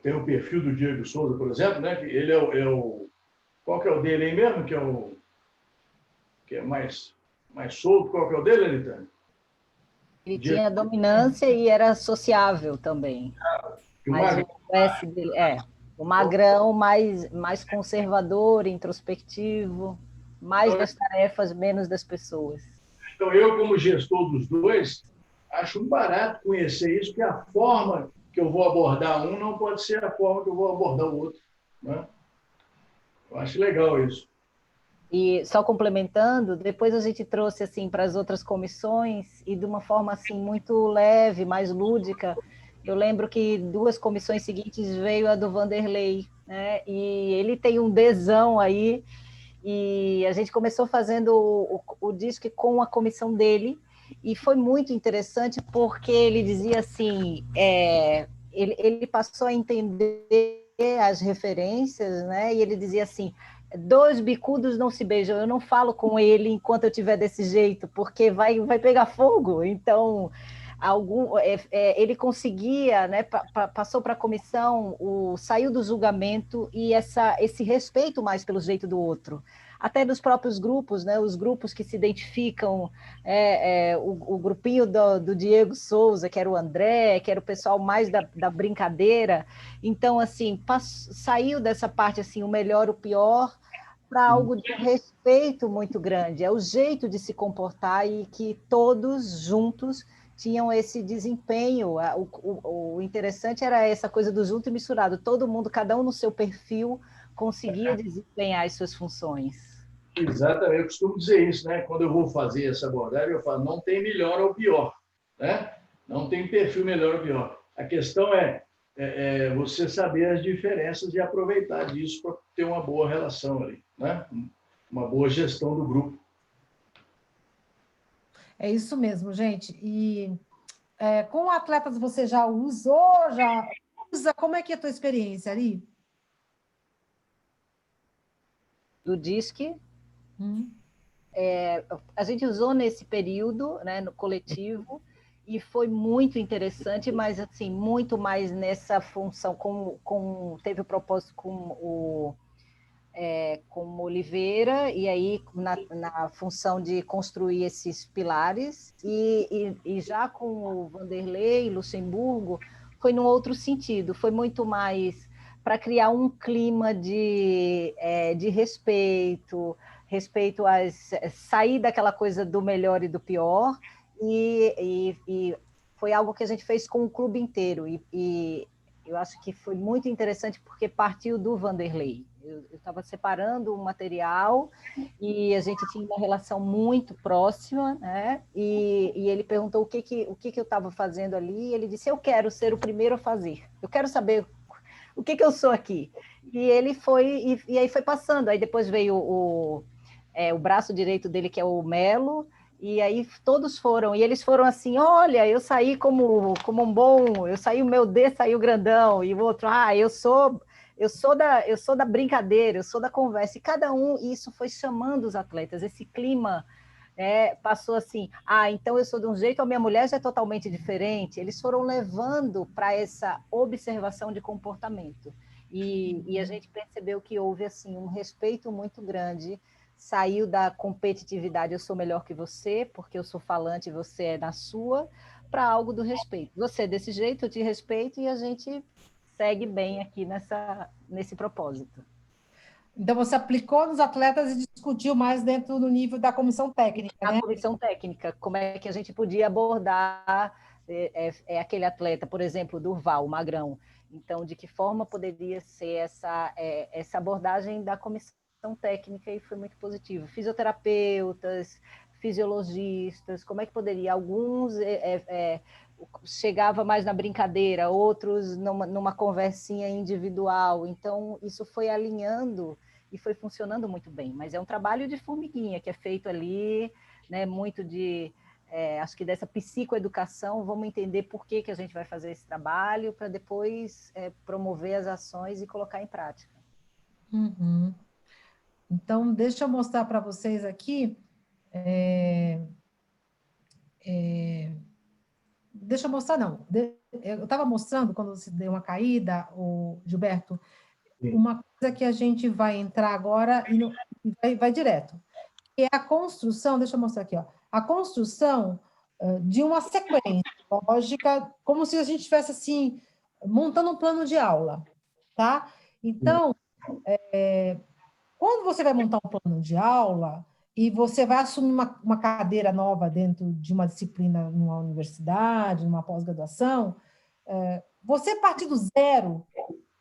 tem o perfil do Diego Souza, por exemplo, né, que ele é o qual que é o dele aí mesmo, que é mais solto? Qual que é o dele, Aritana? Ele tinha dominância e era sociável também. Mas o S dele o magrão mais conservador, introspectivo, mais das tarefas, menos das pessoas. Então, eu, como gestor dos dois, acho um barato conhecer isso, porque a forma que eu vou abordar um não pode ser a forma que eu vou abordar o outro, né? Eu acho legal isso. E só complementando, depois a gente trouxe assim para as outras comissões e de uma forma assim muito leve, mais lúdica. Eu lembro que 2 comissões seguintes veio a do Vanderlei, né? E ele tem um Dzão aí, e a gente começou fazendo o disco com a comissão dele, e foi muito interessante porque ele dizia assim, ele passou a entender as referências, né? E ele dizia assim: 2 bicudos não se beijam. Eu não falo com ele enquanto eu tiver desse jeito, porque vai pegar fogo. Então, ele conseguia, né? Passou para a comissão, saiu do julgamento e esse respeito mais pelo jeito do outro. Até dos próprios grupos, né? Os grupos que se identificam, o grupinho do Diego Souza, que era o André, que era o pessoal mais da brincadeira. Então, assim, saiu dessa parte, assim, o melhor, o pior, para algo de respeito muito grande. É o jeito de se comportar e que todos juntos tinham esse desempenho. O interessante era essa coisa do junto e misturado. Todo mundo, cada um no seu perfil, conseguia desempenhar as suas funções. Exatamente, eu costumo dizer isso, né? Quando eu vou fazer essa abordagem, eu falo, não tem melhor ou pior, né? Não tem perfil melhor ou pior. A questão é você saber as diferenças e aproveitar disso para ter uma boa relação ali, né? Uma boa gestão do grupo. É isso mesmo, gente. E com atletas você já usa? Como é que é a tua experiência, Ari? Do DISC, a gente usou nesse período, né, no coletivo, e foi muito interessante, mas assim, muito mais nessa função, teve o propósito com o Oliveira, e aí na função de construir esses pilares, e já com o Vanderlei, Luxemburgo, foi num outro sentido, foi muito mais para criar um clima de respeito sair daquela coisa do melhor e do pior, e foi algo que a gente fez com o clube inteiro, e eu acho que foi muito interessante porque partiu do Vanderlei. Eu estava separando o material e a gente tinha uma relação muito próxima, né? E ele perguntou o que eu estava fazendo ali, e ele disse: eu quero ser o primeiro a fazer, eu quero saber o que eu sou aqui. E ele foi, e aí foi passando, aí depois veio o braço direito dele, que é o Melo, E aí todos foram, e eles foram assim, olha, eu saí como um bom, eu saí, o meu D saiu grandão, e o outro, eu sou da brincadeira, eu sou da conversa, e cada um, e isso foi chamando os atletas, esse clima passou assim, então eu sou de um jeito, a minha mulher já é totalmente diferente, eles foram levando para essa observação de comportamento, e a gente percebeu que houve assim um respeito muito grande. Saiu da competitividade, eu sou melhor que você, porque eu sou falante e você é na sua, para algo do respeito. Você é desse jeito, eu te respeito, e a gente segue bem aqui nesse propósito. Então, você aplicou nos atletas e discutiu mais dentro do nível da comissão técnica, né? A comissão técnica, como é que a gente podia abordar aquele atleta, por exemplo, Durval, o Magrão. Então, de que forma poderia ser essa abordagem da comissão técnica, e foi muito positivo. Fisioterapeutas, fisiologistas, como é que poderia? Alguns chegava mais na brincadeira, outros numa conversinha individual. Então, isso foi alinhando e foi funcionando muito bem. Mas é um trabalho de formiguinha que é feito ali, né, muito acho que dessa psicoeducação, vamos entender por que a gente vai fazer esse trabalho, para depois promover as ações e colocar em prática. Uhum. Então, deixa eu mostrar para vocês aqui. Deixa eu mostrar, não. Eu estava mostrando, quando você deu uma caída, o Gilberto, uma coisa que a gente vai entrar agora e vai direto. Que é a construção, deixa eu mostrar aqui, ó, a construção de uma sequência lógica, como se a gente estivesse, assim, montando um plano de aula, tá? Então, quando você vai montar um plano de aula e você vai assumir uma cadeira nova dentro de uma disciplina numa universidade, numa pós-graduação, você partir do zero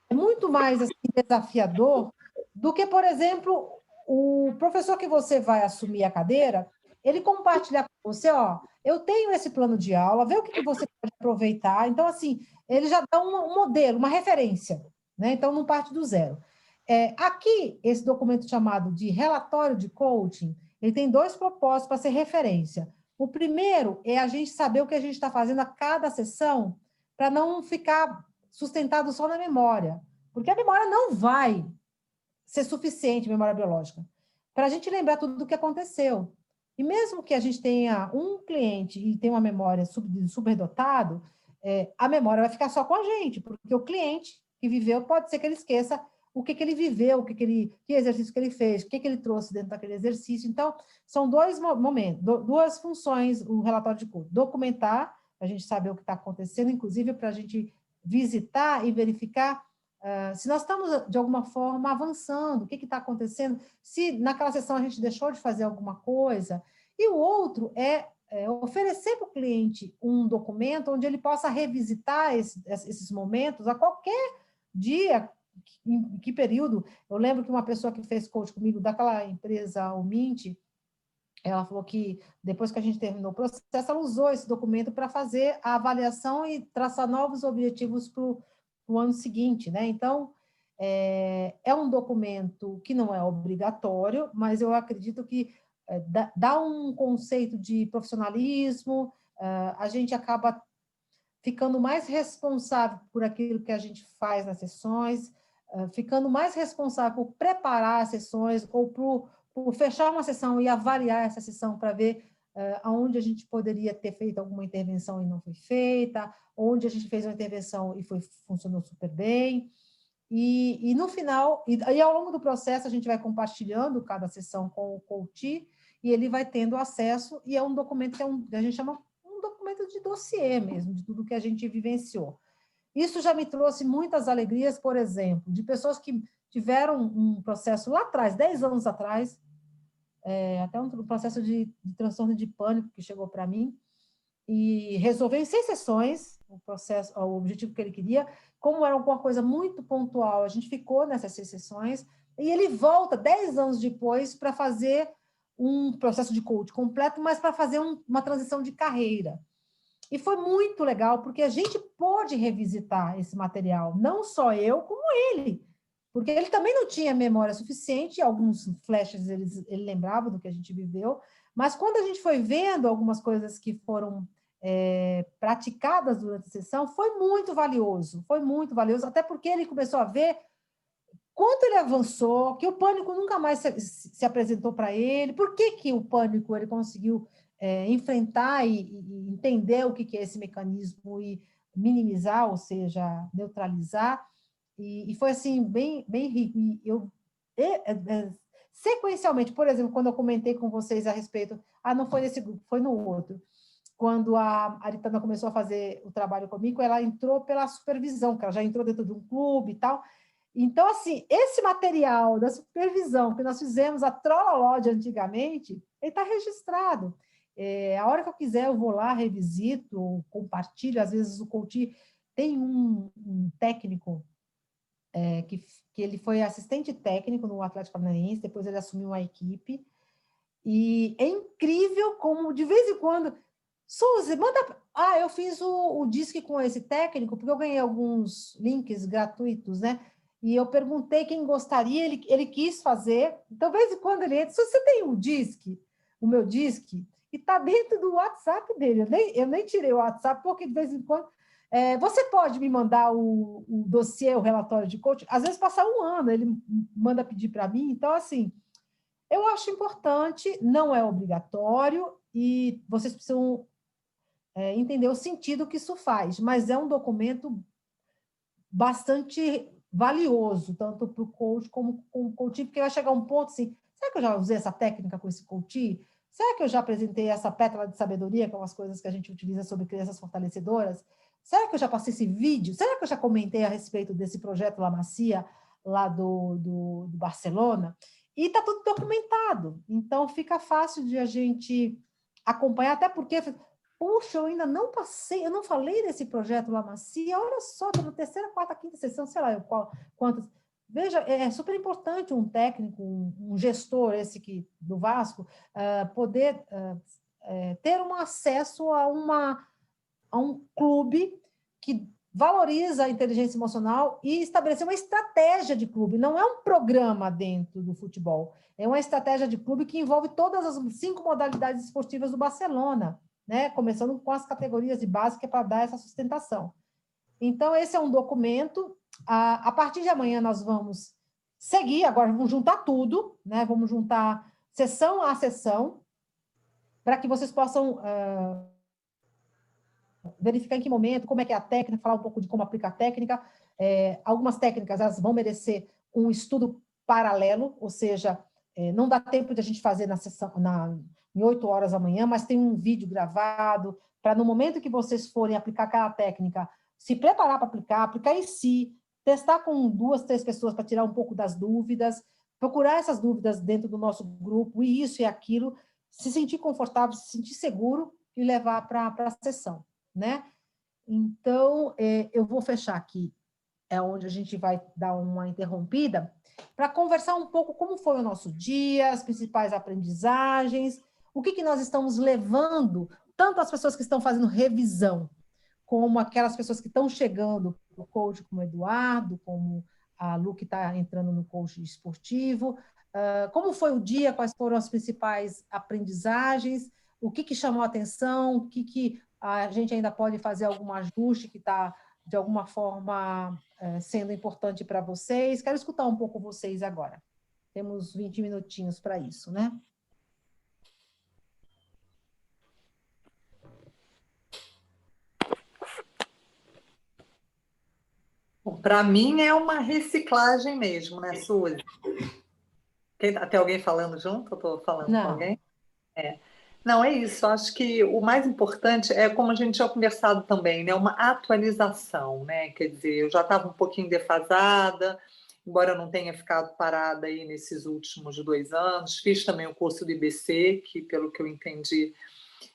é muito mais assim, desafiador do que, por exemplo, o professor que você vai assumir a cadeira, ele compartilhar com você, eu tenho esse plano de aula, vê o que você pode aproveitar. Então, assim, ele já dá um modelo, uma referência, né? Então, não parte do zero. Aqui, esse documento chamado de relatório de coaching, ele tem 2 propósitos para ser referência. O primeiro é a gente saber o que a gente está fazendo a cada sessão, para não ficar sustentado só na memória, porque a memória não vai ser suficiente, memória biológica, para a gente lembrar tudo o que aconteceu. E mesmo que a gente tenha um cliente e tenha uma memória superdotado, a memória vai ficar só com a gente, porque o cliente que viveu, pode ser que ele esqueça o que ele viveu, que exercício que ele fez, o que ele trouxe dentro daquele exercício. Então, são 2 momentos, 2 funções, o relatório de curso. Documentar, para a gente saber o que está acontecendo, inclusive para a gente visitar e verificar se nós estamos, de alguma forma, avançando, o que está acontecendo, se naquela sessão a gente deixou de fazer alguma coisa. E o outro é oferecer para o cliente um documento onde ele possa revisitar esses momentos a qualquer dia, em que período. Eu lembro que uma pessoa que fez coach comigo, daquela empresa, o Mint, ela falou que depois que a gente terminou o processo, ela usou esse documento para fazer a avaliação e traçar novos objetivos para o ano seguinte, né? Então, é um documento que não é obrigatório, mas eu acredito que dá um conceito de profissionalismo, a gente acaba ficando mais responsável por aquilo que a gente faz nas sessões, ficando mais responsável por preparar as sessões ou por fechar uma sessão e avaliar essa sessão para ver aonde a gente poderia ter feito alguma intervenção e não foi feita, onde a gente fez uma intervenção e funcionou super bem. E no final, e ao longo do processo, a gente vai compartilhando cada sessão com o coach e ele vai tendo acesso, e é um documento que a gente chama um documento de dossiê mesmo, de tudo que a gente vivenciou. Isso já me trouxe muitas alegrias, por exemplo, de pessoas que tiveram um processo lá atrás, 10 anos atrás, até um processo de transtorno de pânico que chegou para mim, e resolveu em 6 sessões o objetivo que ele queria. Como era alguma coisa muito pontual, a gente ficou nessas 6 sessões, e ele volta 10 anos depois para fazer um processo de coach completo, mas para fazer uma transição de carreira. E foi muito legal, porque a gente pôde revisitar esse material, não só eu, como ele, porque ele também não tinha memória suficiente, alguns flashes ele lembrava do que a gente viveu, Mas quando a gente foi vendo algumas coisas que foram praticadas durante a sessão, foi muito valioso, até porque ele começou a ver quanto ele avançou, que o pânico nunca mais se apresentou para ele, por que o pânico ele conseguiu enfrentar e entender o que é esse mecanismo e minimizar, ou seja, neutralizar, e foi assim, bem rico. E eu, sequencialmente, por exemplo, quando eu comentei com vocês a respeito, não foi nesse grupo, foi no outro, quando a Aritana começou a fazer o trabalho comigo, ela entrou pela supervisão, que ela já entrou dentro de um clube e tal. Então, assim, esse material da supervisão que nós fizemos, a Trolloló de antigamente, ele está registrado. A hora que eu quiser, eu vou lá, revisito, compartilho. Às vezes o coach tem um técnico que ele foi assistente técnico no Atlético Paranaense, depois ele assumiu uma equipe, e é incrível como, de vez em quando, Suzy, manda... eu fiz o disque com esse técnico, porque eu ganhei alguns links gratuitos, né? E eu perguntei quem gostaria, ele quis fazer, então, de vez em quando ele entra, se você tem um disque, o meu disque, e está dentro do WhatsApp dele, eu nem tirei o WhatsApp, porque de vez em quando... você pode me mandar o dossiê, o relatório de coach? Às vezes passa um ano, ele manda pedir para mim. Então, assim, eu acho importante, não é obrigatório, e vocês precisam entender o sentido que isso faz, mas é um documento bastante valioso, tanto para o coach como para o coach, porque vai chegar um ponto assim, será que eu já usei essa técnica com esse coach? Será que eu já apresentei essa pétala de sabedoria, que são as coisas que a gente utiliza sobre crianças fortalecedoras? Será que eu já passei esse vídeo? Será que eu já comentei a respeito desse projeto La Macia, lá do Barcelona? E está tudo documentado. Então, fica fácil de a gente acompanhar, até porque, puxa, eu ainda não passei, eu não falei desse projeto La Macia, olha só, estou na terceira, quarta, quinta sessão, sei lá quantas. Veja, é super importante um técnico, um gestor, esse aqui do Vasco, poder ter um acesso a um clube que valoriza a inteligência emocional e estabelecer uma estratégia de clube. Não é um programa dentro do futebol, é uma estratégia de clube que envolve todas as 5 modalidades esportivas do Barcelona, né? Começando com as categorias de base, que é para dar essa sustentação. Então, esse é um documento. A partir de amanhã, nós vamos seguir, agora vamos juntar tudo, né? Vamos juntar sessão a sessão, para que vocês possam verificar em que momento, como é que é a técnica, falar um pouco de como aplica a técnica. Algumas técnicas elas vão merecer um estudo paralelo, ou seja, não dá tempo de a gente fazer na sessão, em 8 horas da manhã, mas tem um vídeo gravado, para no momento que vocês forem aplicar aquela técnica, se preparar para aplicar em si, testar com 2, 3 pessoas para tirar um pouco das dúvidas, procurar essas dúvidas dentro do nosso grupo, e isso e aquilo, se sentir confortável, se sentir seguro e levar para a sessão, né? Então, eu vou fechar aqui, onde a gente vai dar uma interrompida, para conversar um pouco como foi o nosso dia, as principais aprendizagens, o que nós estamos levando, tanto as pessoas que estão fazendo revisão, como aquelas pessoas que estão chegando para o coach, como o Eduardo, como a Lu, que está entrando no coach esportivo, como foi o dia, quais foram as principais aprendizagens, o que chamou a atenção, o que a gente ainda pode fazer algum ajuste que está, de alguma forma, sendo importante para vocês. Quero escutar um pouco vocês agora. Temos 20 minutinhos para isso, né? Para mim é uma reciclagem mesmo, né, Suzy? Tem alguém falando junto? Eu estou falando com alguém? Não, é isso. Acho que o mais importante é, como a gente tinha conversado também, né, uma atualização, né? Quer dizer, eu já estava um pouquinho defasada, embora eu não tenha ficado parada aí nesses últimos 2 anos. Fiz também o curso do IBC, que, pelo que eu entendi,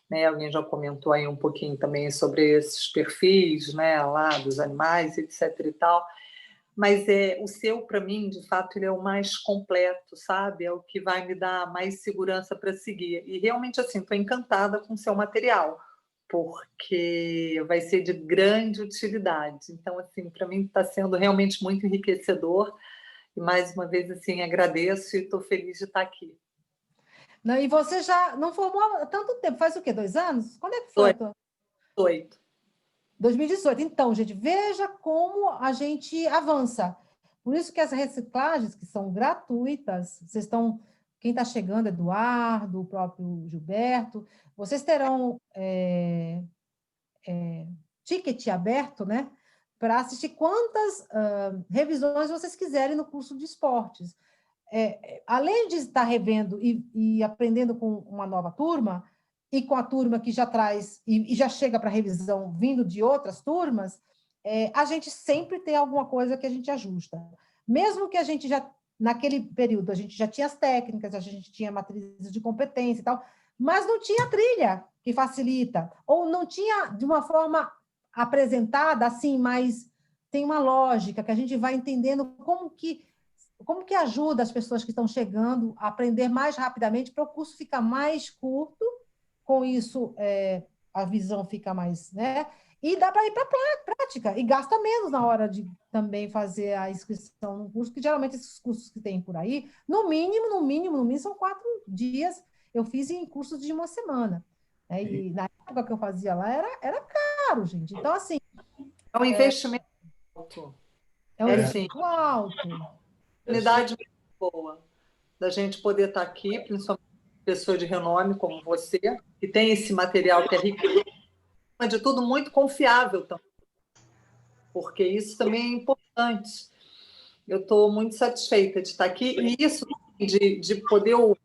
né, alguém já comentou aí um pouquinho também sobre esses perfis, né, lá dos animais, etc. e tal. Mas o seu, para mim, de fato, ele é o mais completo, sabe? É o que vai me dar mais segurança para seguir. E realmente, assim, estou encantada com o seu material, porque vai ser de grande utilidade. Então, assim, para mim está sendo realmente muito enriquecedor. E mais uma vez, assim, agradeço e estou feliz de estar aqui. Não, e você já não formou há tanto tempo, faz o quê? 2 anos? Quando é que foi? 2018. 2018. Então, gente, veja como a gente avança. Por isso que as reciclagens, que são gratuitas, vocês estão, quem está chegando, Eduardo, o próprio Gilberto, vocês terão ticket aberto, né? Para assistir quantas revisões vocês quiserem no curso de esportes. Além de estar revendo e aprendendo com uma nova turma, e com a turma que já traz e já chega para revisão vindo de outras turmas, a gente sempre tem alguma coisa que a gente ajusta. Mesmo que a gente já, naquele período, a gente já tinha as técnicas, a gente tinha matrizes de competência e tal, mas não tinha trilha que facilita, ou não tinha de uma forma apresentada assim, mas tem uma lógica que a gente vai entendendo como que ajuda as pessoas que estão chegando a aprender mais rapidamente para o curso ficar mais curto, com isso a visão fica mais, né? E dá para ir para a prática, e gasta menos na hora de também fazer a inscrição no curso, que geralmente esses cursos que tem por aí, no mínimo, são 4 dias, eu fiz em cursos de 1 semana. E na época que eu fazia lá, era caro, gente. Então, assim... É um investimento alto. É um investimento alto. Oportunidade muito boa da gente poder estar aqui, principalmente pessoas de renome como você, que tem esse material que é rico, mas de tudo muito confiável também, porque isso também é importante. Eu estou muito satisfeita de estar aqui, e isso de poder ouvir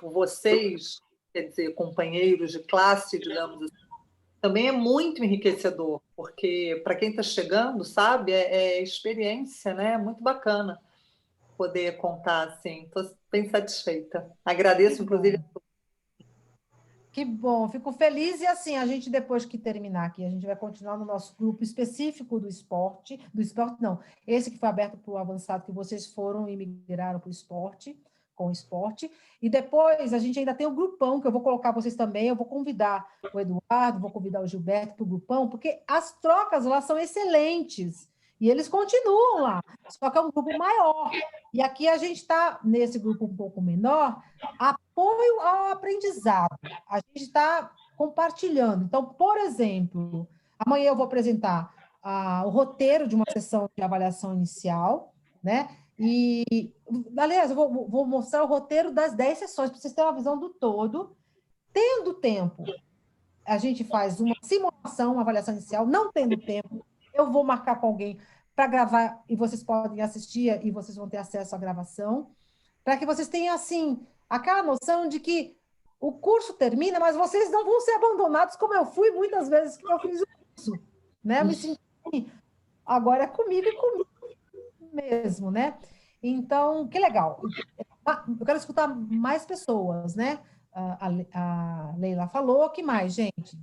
vocês, quer dizer, companheiros de classe, digamos assim, também é muito enriquecedor, porque para quem está chegando, sabe, é experiência, né? Muito bacana poder contar assim. Estou bem satisfeita. Agradeço, inclusive. Que bom, fico feliz. E assim, a gente, depois que terminar aqui, a gente vai continuar no nosso grupo específico do esporte não, esse que foi aberto para o avançado, que vocês foram e migraram para o esporte, com o esporte. E depois a gente ainda tem o grupão, que eu vou colocar vocês também, eu vou convidar o Eduardo, vou convidar o Gilberto para o grupão, porque as trocas lá são excelentes. E eles continuam lá, só que é um grupo maior. E aqui a gente está, nesse grupo um pouco menor, apoio ao aprendizado. A gente está compartilhando. Então, por exemplo, amanhã eu vou apresentar o roteiro de uma sessão de avaliação inicial, né? E, aliás, eu vou mostrar o roteiro das 10 sessões, para vocês terem uma visão do todo. Tendo tempo, a gente faz uma simulação, uma avaliação inicial. Não tendo tempo, eu vou marcar com alguém para gravar, e vocês podem assistir, e vocês vão ter acesso à gravação, para que vocês tenham, assim, aquela noção de que o curso termina, mas vocês não vão ser abandonados, como eu fui muitas vezes que eu fiz o curso, né? Eu me senti, agora é comigo e comigo mesmo, né? Então, que legal. Eu quero escutar mais pessoas, né? A Leila falou, que mais, gente?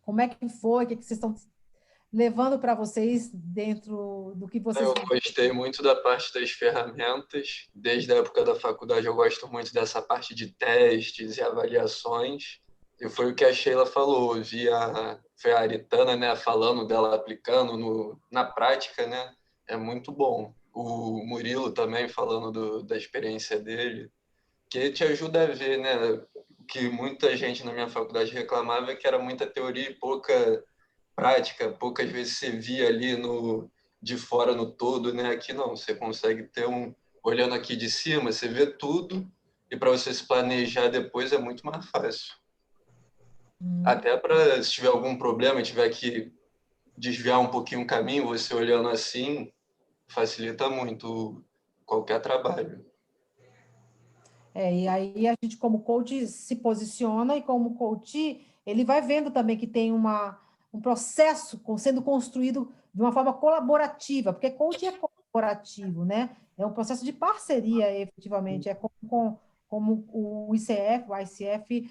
Como é que foi? O que vocês estão levando para vocês dentro do que vocês... Eu gostei muito da parte das ferramentas. Desde a época da faculdade eu gosto muito dessa parte de testes e avaliações. E foi o que a Sheila falou. Foi a Aritana, né, falando dela aplicando na prática, né? É muito bom. O Murilo também falando da experiência dele, que te ajuda a ver, né? Que muita gente na minha faculdade reclamava que era muita teoria e pouca prática, poucas vezes você via ali de fora no todo, né? Aqui não, você consegue ter olhando aqui de cima, você vê tudo, e para você se planejar depois é muito mais fácil. Até para, se tiver algum problema, tiver que desviar um pouquinho o caminho, você olhando assim, facilita muito qualquer trabalho. E aí a gente, como coach, se posiciona, e como coach, ele vai vendo também que tem um processo sendo construído de uma forma colaborativa, porque coach é colaborativo, né? É um processo de parceria, efetivamente. É como o ICF, o ICF,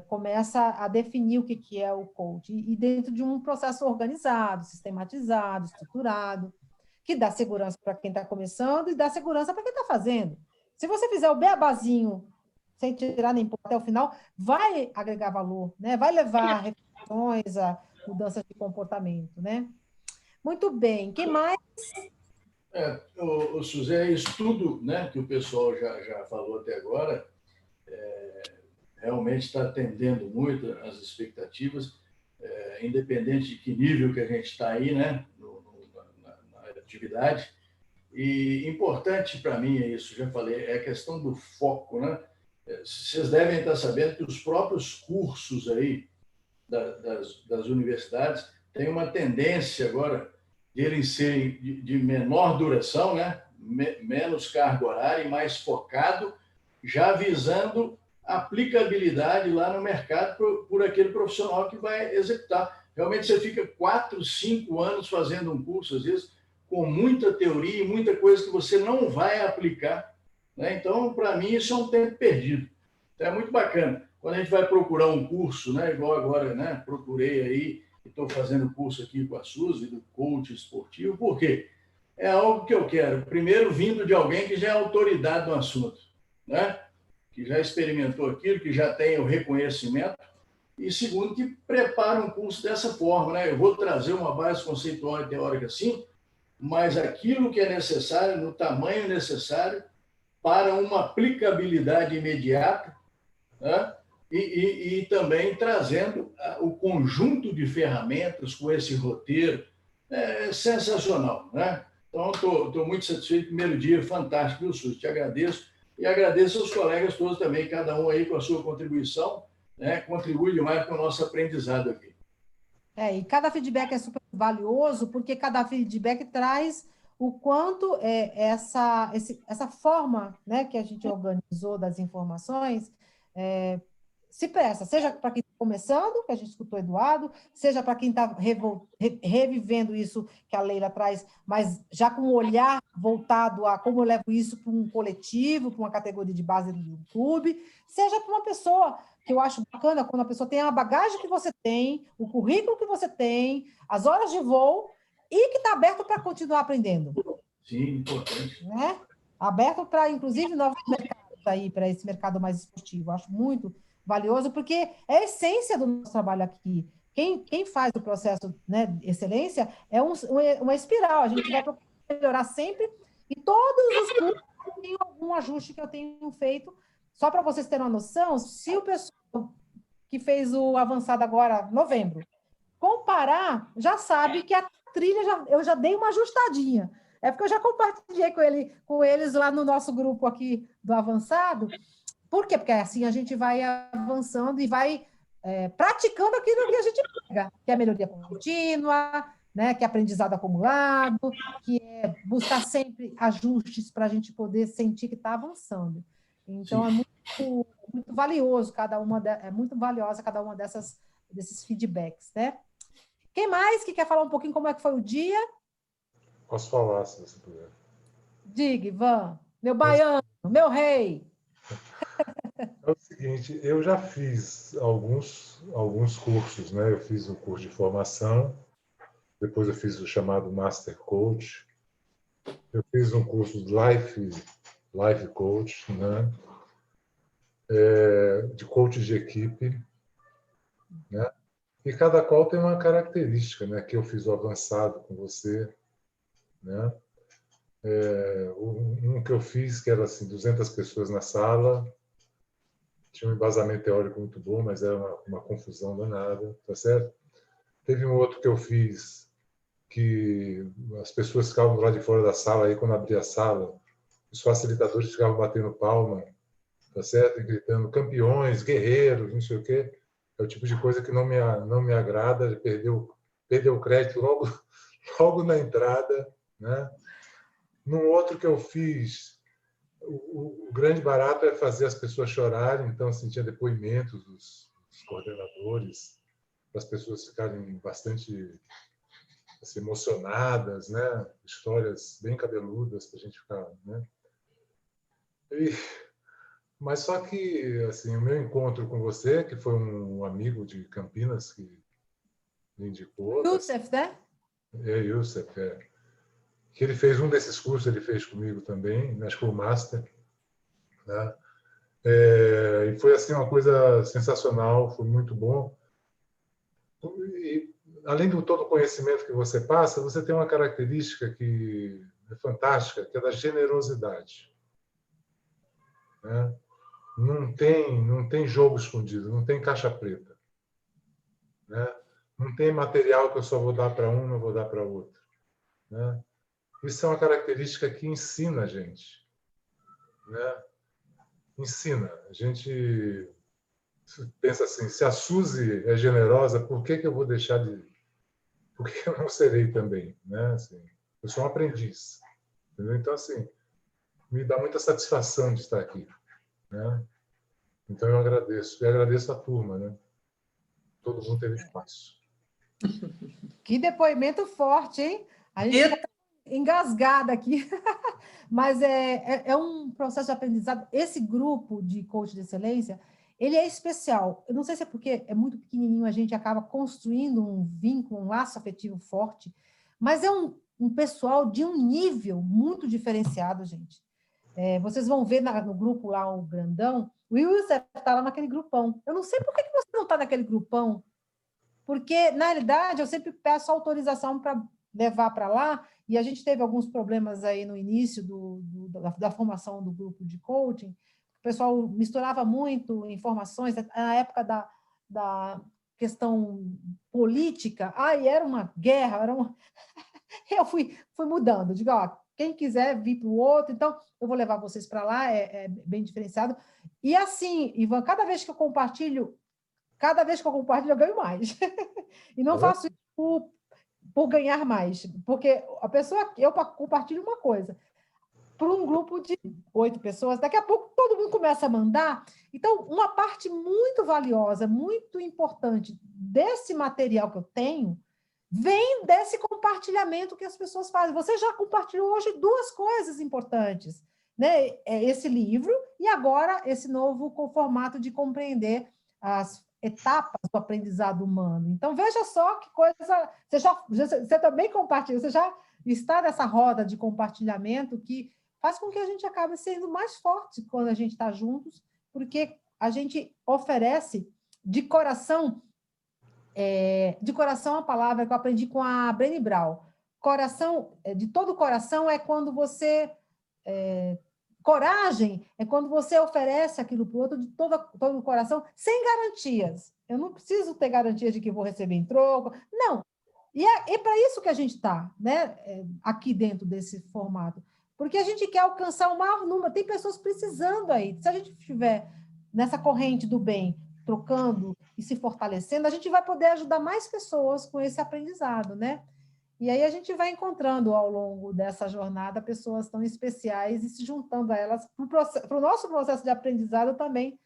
começa a definir o que é o coach, e dentro de um processo organizado, sistematizado, estruturado, que dá segurança para quem está começando e dá segurança para quem está fazendo. Se você fizer o beabazinho, sem tirar nem pôr até o final, vai agregar valor, né? Vai levar a reflexões, a mudanças de comportamento, né? Muito bem. Quem mais? Suzé, isso tudo, né, que o pessoal já falou até agora, realmente está atendendo muito às expectativas, independente de que nível que a gente está aí, né, na atividade. E importante para mim é isso, já falei, é a questão do foco, né? Vocês devem estar sabendo que os próprios cursos aí das universidades têm uma tendência agora de eles serem de menor duração, né? Menos carga horária e mais focado, já visando aplicabilidade lá no mercado por aquele profissional que vai executar. Realmente você fica 4, 5 anos fazendo um curso, às vezes, com muita teoria e muita coisa que você não vai aplicar, né? Então, para mim, isso é um tempo perdido. Então, é muito bacana. Quando a gente vai procurar um curso, né, igual agora, né, procurei aí, estou fazendo curso aqui com a Suzy, do coach esportivo, por quê? É algo que eu quero. Primeiro, vindo de alguém que já é autoridade no assunto, né? Que já experimentou aquilo, que já tem o reconhecimento, e segundo, que prepara um curso dessa forma, né? Eu vou trazer uma base conceitual e teórica assim, mas aquilo que é necessário, no tamanho necessário, para uma aplicabilidade imediata, né? E também trazendo o conjunto de ferramentas com esse roteiro. É sensacional, né? Então, estou muito satisfeito. Primeiro dia, fantástico, viu, Suzy? Te agradeço. E agradeço aos colegas todos também, cada um aí com a sua contribuição, né? Contribui demais com o nosso aprendizado aqui. E cada feedback é super valioso, porque cada feedback traz o quanto essa forma, né, que a gente organizou das informações se presta, seja para quem está começando, que a gente escutou Eduardo, seja para quem está revivendo isso que a Leila traz, mas já com um olhar voltado a como eu levo isso para um coletivo, para uma categoria de base do clube, seja para uma pessoa, que eu acho bacana, quando a pessoa tem a bagagem que você tem, o currículo que você tem, as horas de voo, e que está aberto para continuar aprendendo. Sim, importante. Né? Aberto para, inclusive, novos mercados aí, para esse mercado mais esportivo. Acho muito valioso, porque é a essência do nosso trabalho aqui. Quem faz o processo, né, de excelência é uma espiral. A gente vai procurar melhorar sempre, e todos os cursos têm algum ajuste que eu tenho feito. Só para vocês terem uma noção, se o pessoal que fez o avançado agora, novembro, comparar, já sabe que a trilha eu já dei uma ajustadinha. É porque eu já compartilhei com eles lá no nosso grupo aqui do avançado. Por quê? Porque assim a gente vai avançando e vai praticando aquilo que a gente pega, que é melhoria contínua, né? Que é aprendizado acumulado, que é buscar sempre ajustes para a gente poder sentir que está avançando. Então, sim, é muito valioso é muito valiosa cada uma desses feedbacks, né? Quem mais que quer falar um pouquinho como é que foi o dia? Posso falar, se você puder. Diga, Ivan, meu baiano, meu rei. É o seguinte, eu já fiz alguns cursos, né? Eu fiz um curso de formação, depois eu fiz o chamado Master Coach, eu fiz um curso de Life Coach, né? De coach de equipe, né? E cada qual tem uma característica, né? Que eu fiz o avançado com você, né? Um que eu fiz, que era assim, 200 pessoas na sala, tinha um embasamento teórico muito bom, mas era uma confusão danada, tá certo? Teve um outro que eu fiz, que as pessoas ficavam lá de fora da sala, aí quando abria a sala, os facilitadores ficavam batendo palma, tá certo? E gritando campeões, guerreiros, não sei o quê. É o tipo de coisa que não me agrada, perdeu o crédito logo na entrada, né? Num outro que eu fiz, o grande barato é fazer as pessoas chorarem, então assim, tinha depoimentos dos coordenadores, para as pessoas ficarem bastante assim, emocionadas, né? Histórias bem cabeludas para a gente ficar, né? Mas só que assim, o meu encontro com você, que foi um amigo de Campinas que me indicou, Youssef, né? Youssef, que ele fez um desses cursos, ele fez comigo também, acho que foi o Master, né? E foi assim uma coisa sensacional, foi muito bom. E, além do todo o conhecimento que você passa, você tem uma característica que é fantástica, que é da generosidade, né? não tem jogo escondido, não tem caixa preta, né? Não tem material que eu só vou dar para um, não vou dar para outro, né? Isso é uma característica que ensina a gente, né? Ensina. A gente pensa assim, se a Suzy é generosa, por que eu vou deixar de... Por que eu não serei também, né? Assim, eu sou um aprendiz, entendeu? Então, assim, me dá muita satisfação de estar aqui, né? Então, eu agradeço. E agradeço a turma, né? Todo mundo teve espaço. Que depoimento forte, hein? A gente fica engasgada aqui. Mas é um processo de aprendizado. Esse grupo de coach de excelência, ele é especial. Eu não sei se é porque é muito pequenininho, a gente acaba construindo um vínculo, um laço afetivo forte, mas é um pessoal de um nível muito diferenciado, gente. Vocês vão ver no grupo lá, o grandão, o Wilson está lá naquele grupão. Eu não sei por que você não está naquele grupão, porque, na realidade, eu sempre peço autorização para levar para lá, e a gente teve alguns problemas aí no início da formação do grupo de coaching. O pessoal misturava muito informações, na época da questão política, e era uma guerra, eu fui mudando, digo, quem quiser vir para o outro, então eu vou levar vocês para lá, é bem diferenciado. E assim, Ivan, cada vez que eu compartilho, eu ganho mais. E não faço isso por ganhar mais, porque eu compartilho uma coisa para um grupo de 8 pessoas, daqui a pouco todo mundo começa a mandar. Então, uma parte muito valiosa, muito importante desse material que eu tenho, vem desse compartilhamento que as pessoas fazem. Você já compartilhou hoje 2 coisas importantes, né? Esse livro e agora esse novo formato de compreender as etapas do aprendizado humano. Então, veja só que coisa... Você também compartilha, você já está nessa roda de compartilhamento que faz com que a gente acabe sendo mais forte quando a gente está juntos, porque a gente oferece de coração a palavra que eu aprendi com a Brené Brown. Coração, de todo coração, é quando você... coragem é quando você oferece aquilo para o outro de todo o coração, sem garantias. Eu não preciso ter garantias de que vou receber em troco. Não. E é para isso que a gente está, né? Aqui dentro desse formato. Porque a gente quer alcançar o maior número. Tem pessoas precisando aí. Se a gente estiver nessa corrente do bem, trocando e se fortalecendo, a gente vai poder ajudar mais pessoas com esse aprendizado, né? E aí a gente vai encontrando ao longo dessa jornada pessoas tão especiais e se juntando a elas para o nosso processo de aprendizado também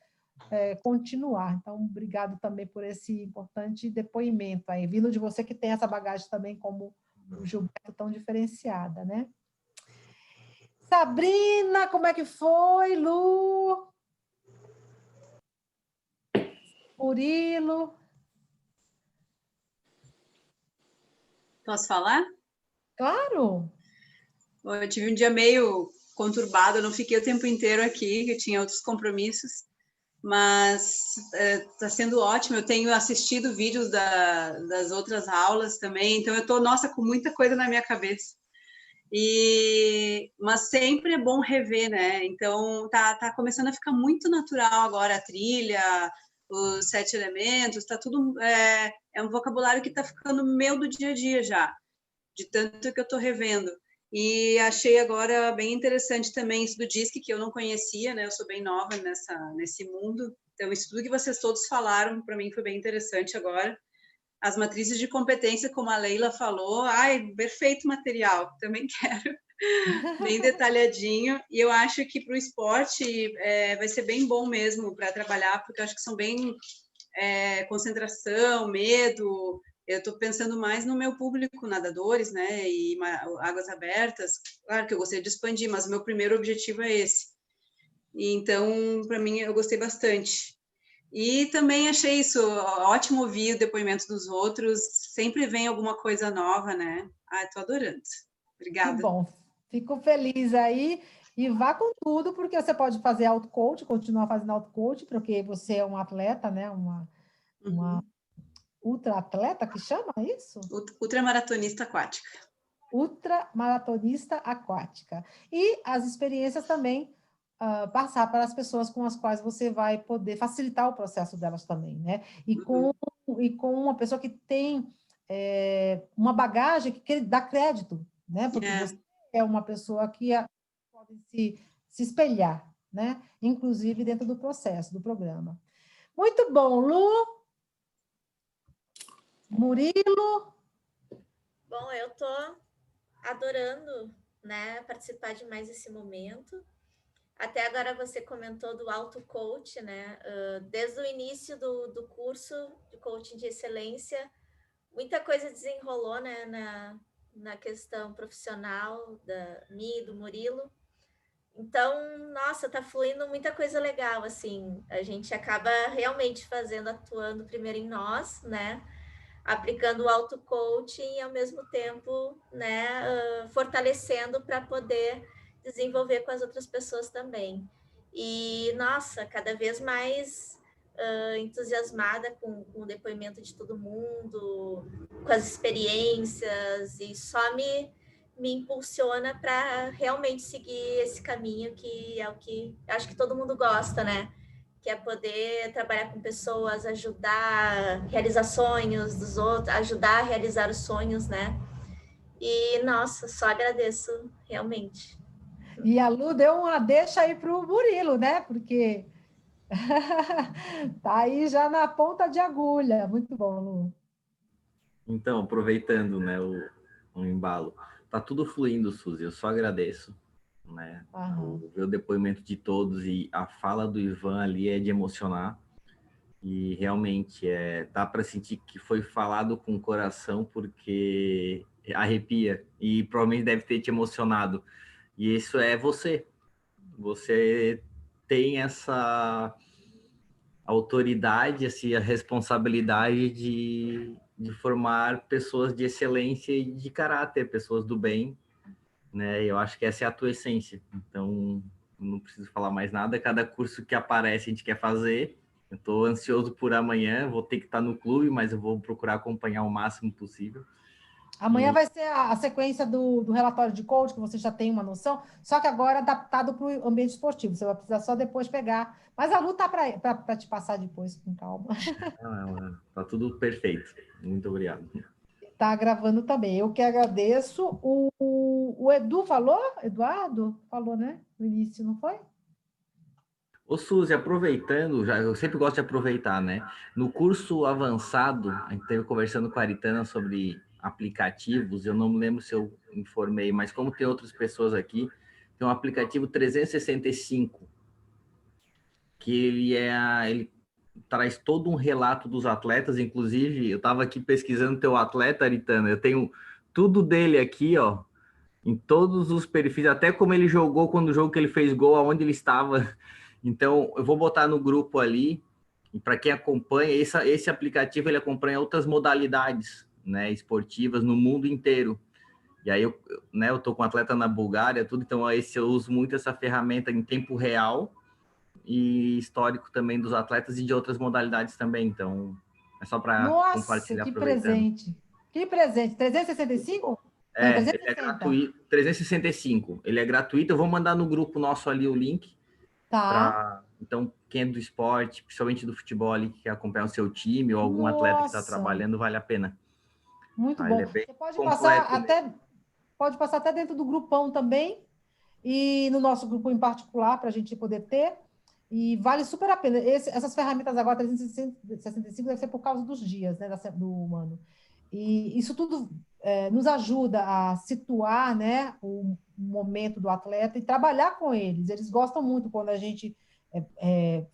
continuar. Então, obrigado também por esse importante depoimento aí, vindo de você que tem essa bagagem também como o Gilberto, tão diferenciada, né? Sabrina, como é que foi? Lu? Murilo? Posso falar? Claro! Eu tive um dia meio conturbado, eu não fiquei o tempo inteiro aqui, eu tinha outros compromissos, mas está sendo ótimo. Eu tenho assistido vídeos das outras aulas também, então eu estou, nossa, com muita coisa na minha cabeça. Mas sempre é bom rever, né? Então tá começando a ficar muito natural agora a trilha, os 7 elementos, tá tudo é um vocabulário que está ficando meu do dia a dia já, de tanto que eu estou revendo. E achei agora bem interessante também isso do DISC, que eu não conhecia, né? Eu sou bem nova nesse mundo. Então, isso tudo que vocês todos falaram, para mim, foi bem interessante agora. As matrizes de competência, como a Leila falou, perfeito material, também quero. Bem detalhadinho. E eu acho que para o esporte vai ser bem bom mesmo para trabalhar, porque eu acho que são bem concentração, medo. Eu estou pensando mais no meu público, nadadores, né, e águas abertas. Claro que eu gostaria de expandir, mas o meu primeiro objetivo é esse. E então, para mim, eu gostei bastante. E também achei isso ótimo ouvir o depoimento dos outros. Sempre vem alguma coisa nova, né? Estou adorando. Obrigada. Que bom. Fico feliz aí. E vá com tudo, porque você pode fazer auto-coach, continuar fazendo auto-coach, porque você é um atleta, né? Uma ultra-atleta, que chama isso? Ultramaratonista aquática. Ultramaratonista aquática. E as experiências também passar para as pessoas com as quais você vai poder facilitar o processo delas também, né? E com uma pessoa que tem uma bagagem que dá crédito, né? Porque você é uma pessoa que pode se espelhar, né? Inclusive dentro do processo, do programa. Muito bom, Lu. Murilo. Bom, eu estou adorando, né, participar de mais esse momento. Até agora você comentou do auto-coach, né? Desde o início do curso de coaching de excelência, muita coisa desenrolou, né, na questão profissional da minha e do Murilo. Então, nossa, tá fluindo muita coisa legal, assim. A gente acaba realmente atuando primeiro em nós, né? Aplicando o auto-coaching e, ao mesmo tempo, né, fortalecendo para poder desenvolver com as outras pessoas também. E, nossa, cada vez mais entusiasmada com o depoimento de todo mundo, com as experiências, e só me impulsiona para realmente seguir esse caminho, que é o que acho que todo mundo gosta, né? Que é poder trabalhar com pessoas, ajudar a realizar sonhos dos outros, ajudar a realizar os sonhos, né? E, nossa, só agradeço, realmente. E a Lu deu uma deixa aí para o Murilo, né? Porque tá aí já na ponta de agulha. Muito bom, Lu. Então, aproveitando, né, o embalo, tá tudo fluindo, Suzy, eu só agradeço, né? Ver o depoimento de todos e a fala do Ivan ali é de emocionar, e realmente dá para sentir que foi falado com o coração, porque arrepia, e provavelmente deve ter te emocionado, e isso é você tem essa autoridade, assim, a responsabilidade de formar pessoas de excelência e de caráter, pessoas do bem, né? Eu acho que essa é a tua essência. Então, não preciso falar mais nada. Cada curso que aparece a gente quer fazer. Eu estou ansioso por amanhã. Vou ter que estar no clube, mas eu vou procurar acompanhar o máximo possível. Amanhã vai ser a sequência do relatório de coach, que você já tem uma noção, só que agora adaptado para o ambiente esportivo. Você vai precisar só depois pegar. Mas a Lu tá para te passar depois, com calma. Tá tudo perfeito. Muito obrigado. Tá gravando também. Eu que agradeço. O Edu falou? Eduardo? Falou, né? No início, não foi? Ô, Suzy, aproveitando, eu sempre gosto de aproveitar, né? No curso avançado, a gente esteve conversando com a Aritana sobre aplicativos, eu não me lembro se eu informei, mas como tem outras pessoas aqui, tem um aplicativo 365, que ele traz todo um relato dos atletas, inclusive, eu estava aqui pesquisando teu atleta, Aritana, eu tenho tudo dele aqui, ó, em todos os perfis, até como ele jogou, quando o jogo que ele fez gol, aonde ele estava. Então, eu vou botar no grupo ali, e para quem acompanha, esse aplicativo, ele acompanha outras modalidades, né, esportivas no mundo inteiro. E aí, eu tô com um atleta na Bulgária, tudo, então eu uso muito essa ferramenta em tempo real e histórico também dos atletas e de outras modalidades também. Então, é só para compartilhar. Nossa, que presente! Que presente! 365? Não, 360. Ele é gratuito, 365. Ele é gratuito. Eu vou mandar no grupo nosso ali o link. Tá. Então, quem é do esporte, principalmente do futebol ali, que quer acompanhar o seu time ou algum atleta que está trabalhando, vale a pena. Muito bom. Você pode passar até dentro do grupão também, e no nosso grupo em particular, para a gente poder ter. E vale super a pena. Essas ferramentas agora, 365, deve ser por causa dos dias, né, do humano. E isso tudo nos ajuda a situar, né, o momento do atleta e trabalhar com eles. Eles gostam muito quando a gente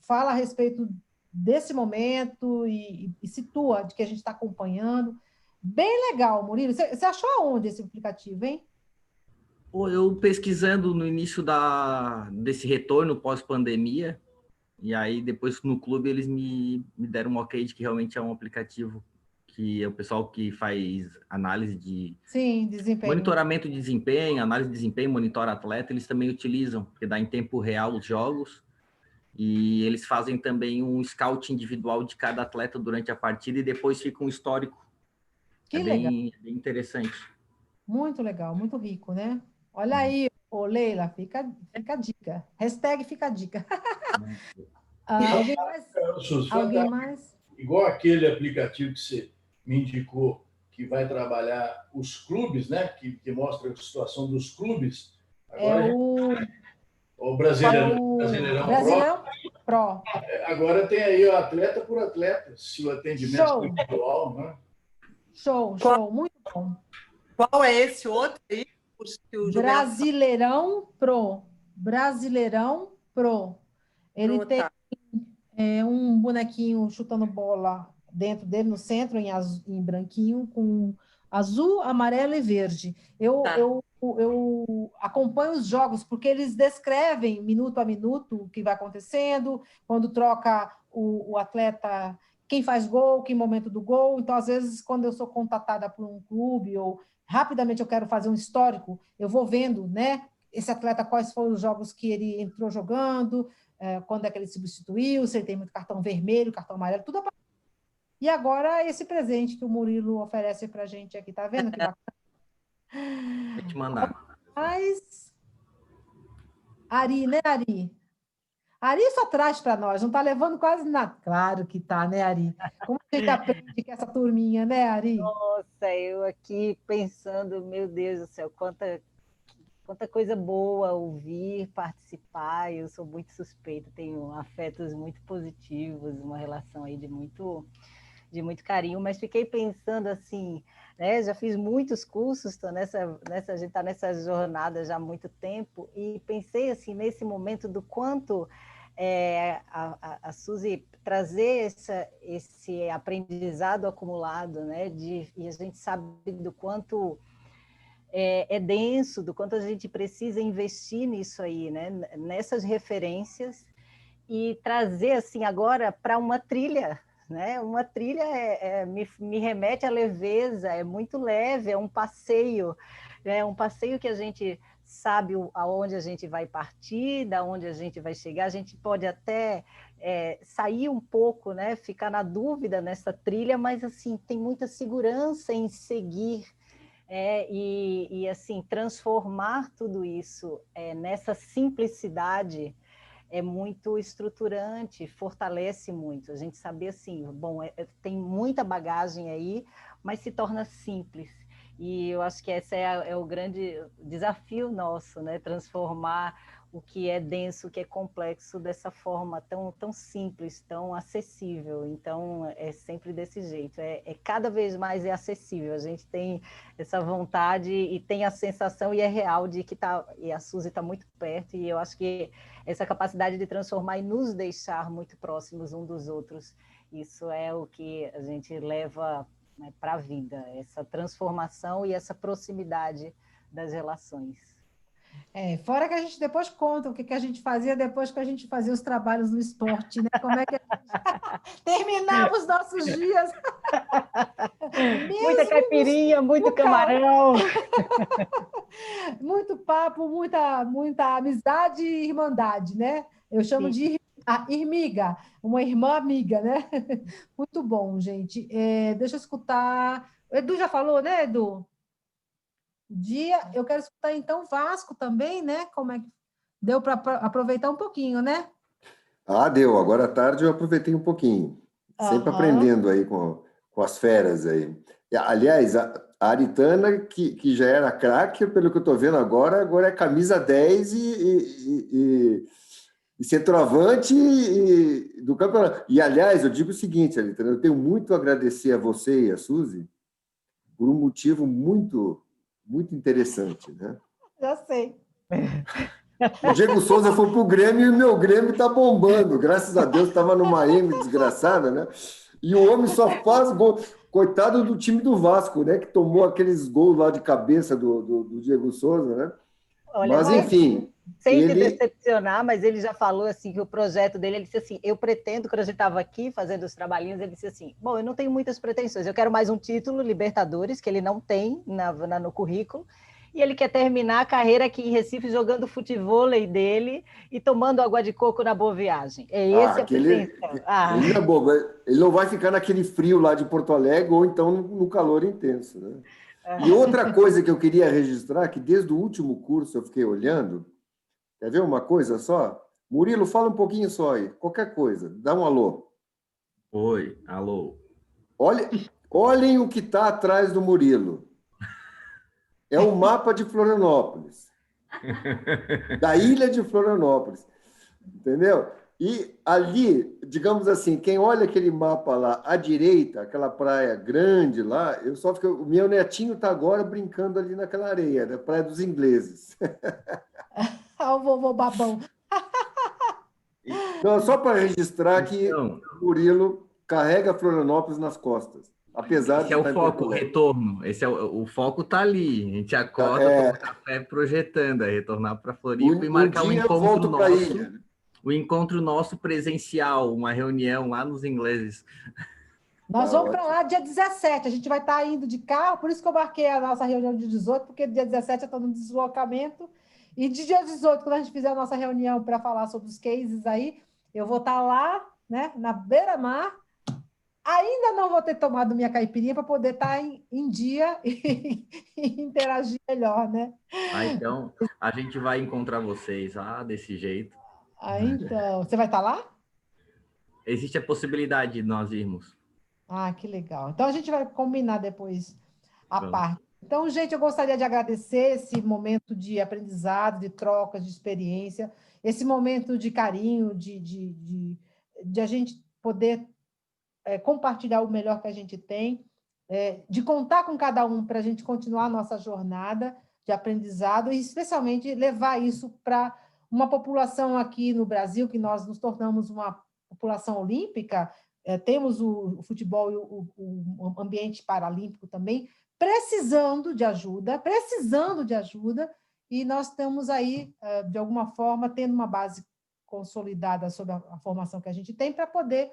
fala a respeito desse momento e situa de que a gente está acompanhando. Bem legal, Murilo. Você achou aonde esse aplicativo, hein? Eu pesquisando no início desse retorno pós-pandemia, e aí depois no clube eles me deram um ok de que realmente é um aplicativo que é o pessoal que faz análise de desempenho. Monitoramento de desempenho, análise de desempenho, monitora atleta, eles também utilizam, porque dá em tempo real os jogos, e eles fazem também um scout individual de cada atleta durante a partida e depois fica um histórico. Que legal. Bem interessante. Muito legal, muito rico, né? Olha aí, Ô, Leila, fica a dica. Hashtag fica a dica. Alguém mais? Alguém mais? Igual aquele aplicativo que você me indicou, que vai trabalhar os clubes, né? Que mostra a situação dos clubes. Agora, o Brasileirão Pro. Agora tem aí o atleta por atleta, se o atendimento é individual, né? Show, muito bom. Qual é esse outro aí? Brasileirão Pro. Brasileirão Pro. Ele tem um bonequinho chutando bola dentro dele, no centro, em branquinho, com azul, amarelo e verde. Eu acompanho os jogos, porque eles descrevem minuto a minuto o que vai acontecendo, quando troca o atleta, quem faz gol, que momento do gol. Então, às vezes, quando eu sou contatada por um clube, ou rapidamente eu quero fazer um histórico, eu vou vendo, né, esse atleta, quais foram os jogos que ele entrou jogando, quando é que ele substituiu, se ele tem muito cartão vermelho, cartão amarelo, tudo aparece. E agora esse presente que o Murilo oferece para a gente aqui, tá vendo que bacana? Vou te mandar. Mas Ari, né, Ari? Ari só traz para nós, não está levando quase nada. Claro que tá, né, Ari? Como a gente aprende com essa turminha, né, Ari? Nossa, eu aqui pensando, meu Deus do céu, quanta coisa boa ouvir, participar. Eu sou muito suspeita, tenho afetos muito positivos, uma relação aí de muito carinho, mas fiquei pensando assim, né? Já fiz muitos cursos, a gente está nessa jornada já há muito tempo, e pensei assim, nesse momento do quanto a Suzy trazer esse aprendizado acumulado, né? E a gente sabe do quanto é denso, do quanto a gente precisa investir nisso aí, né? Nessas referências, e trazer assim agora para uma trilha, né? Uma trilha me remete à leveza, é muito leve, é um passeio, né? Um passeio que a gente sabe aonde a gente vai partir, da onde a gente vai chegar. A gente pode até sair um pouco, né? Ficar na dúvida nessa trilha, mas assim tem muita segurança em seguir. E assim, transformar tudo isso nessa simplicidade é muito estruturante, fortalece muito. A gente saber assim, bom, tem muita bagagem aí, mas se torna simples. E eu acho que esse é o grande desafio nosso, né? Transformar o que é denso, o que é complexo, dessa forma tão simples, tão acessível. Então, é sempre desse jeito. Cada vez mais acessível. A gente tem essa vontade e tem a sensação, e é real, de que e a Suzy está muito perto, e eu acho que essa capacidade de transformar e nos deixar muito próximos um dos outros, isso é o que a gente leva, né, para a vida, essa transformação e essa proximidade das relações. Fora que a gente depois conta o que a gente fazia depois que a gente fazia os trabalhos no esporte, né? Como é que a gente terminava os nossos dias. Muita caipirinha, muito camarão. Muito papo, muita amizade e irmandade, né? Eu chamo de irmiga, uma irmã amiga, né? Muito bom, gente. Deixa eu escutar. O Edu já falou, né, Edu? Eu quero escutar, então, Vasco também, né? Como é que deu para aproveitar um pouquinho, né? Deu. Agora à tarde eu aproveitei um pouquinho. Sempre aprendendo aí com as feras aí. Aliás, a Aritana, que já era craque, pelo que eu estou vendo agora é camisa 10 e centroavante do campeonato. E, aliás, eu digo o seguinte, Aritana, eu tenho muito a agradecer a você e a Suzy por um motivo muito interessante, né? Já sei. O Diego Souza foi pro Grêmio e o meu Grêmio está bombando. Graças a Deus, estava numa M desgraçada, né? E o homem só faz gol. Coitado do time do Vasco, né? Que tomou aqueles gols lá de cabeça do Diego Souza, né? Olha, mas, enfim... Sem te decepcionar, mas ele já falou assim que o projeto dele, ele disse assim, eu pretendo, quando a gente estava aqui fazendo os trabalhinhos, ele disse assim, bom, eu não tenho muitas pretensões, eu quero mais um título, Libertadores, que ele não tem no currículo, e ele quer terminar a carreira aqui em Recife jogando futevôlei dele e tomando água de coco na Boa Viagem. Esse a pretensão. Ele é bobo, ele não vai ficar naquele frio lá de Porto Alegre ou então no calor intenso, né? E outra coisa que eu queria registrar, que desde o último curso eu fiquei olhando, quer ver uma coisa só? Murilo, fala um pouquinho só aí, qualquer coisa, dá um alô. Oi, alô. Olhem o que está atrás do Murilo. É o mapa de Florianópolis, da ilha de Florianópolis, entendeu? E ali, digamos assim, quem olha aquele mapa lá à direita, aquela praia grande lá, eu só fico, o meu netinho está agora brincando ali naquela areia, da Praia dos Ingleses. O vovô babão. Não, só para registrar que o Murilo carrega Florianópolis nas costas. Apesar esse é o foco, o retorno. Esse é o foco está ali. A gente acorda, toma café projetando, é retornar para Floripa e marcar um encontro nosso. O encontro nosso presencial, uma reunião lá nos ingleses. Nós vamos para lá dia 17, a gente vai estar indo de carro, por isso que eu marquei a nossa reunião de 18, porque dia 17 eu estou no deslocamento, e de dia 18, quando a gente fizer a nossa reunião para falar sobre os cases aí, eu vou estar lá, né, na beira-mar, ainda não vou ter tomado minha caipirinha para poder estar em dia e interagir melhor, né? Então, a gente vai encontrar vocês desse jeito. Então, você vai estar lá? Existe a possibilidade de nós irmos. Que legal. Então, a gente vai combinar depois a parte. Então, gente, eu gostaria de agradecer esse momento de aprendizado, de trocas, de experiência, esse momento de carinho, de a gente poder compartilhar o melhor que a gente tem, de contar com cada um para a gente continuar a nossa jornada de aprendizado e, especialmente, levar isso para uma população aqui no Brasil, que nós nos tornamos uma população olímpica, temos o futebol e o ambiente paralímpico também, precisando de ajuda, e nós estamos aí, de alguma forma, tendo uma base consolidada sobre a formação que a gente tem para poder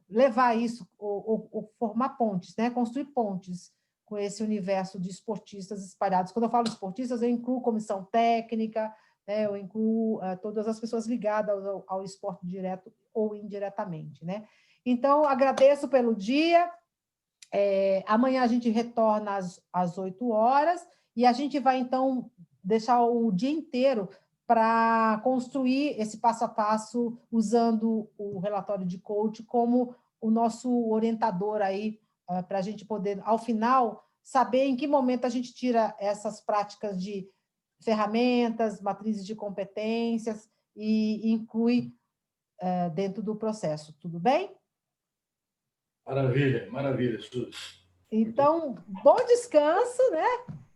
levar isso, ou formar pontes, né? Construir pontes com esse universo de esportistas espalhados. Quando eu falo esportistas, eu incluo comissão técnica, né? Eu incluo todas as pessoas ligadas ao esporte direto ou indiretamente, né? Então, agradeço pelo dia. Amanhã a gente retorna às 8 horas e a gente vai, então, deixar o dia inteiro para construir esse passo a passo usando o relatório de coach como o nosso orientador aí, para a gente poder, ao final, saber em que momento a gente tira essas práticas de ferramentas, matrizes de competências e inclui dentro do processo. Tudo bem? Maravilha, maravilha, Suzy. Então, bom descanso, né?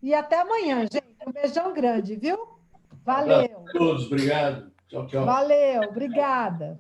E até amanhã, gente. Um beijão grande, viu? Valeu. A todos, obrigado. Tchau, tchau. Valeu, obrigada.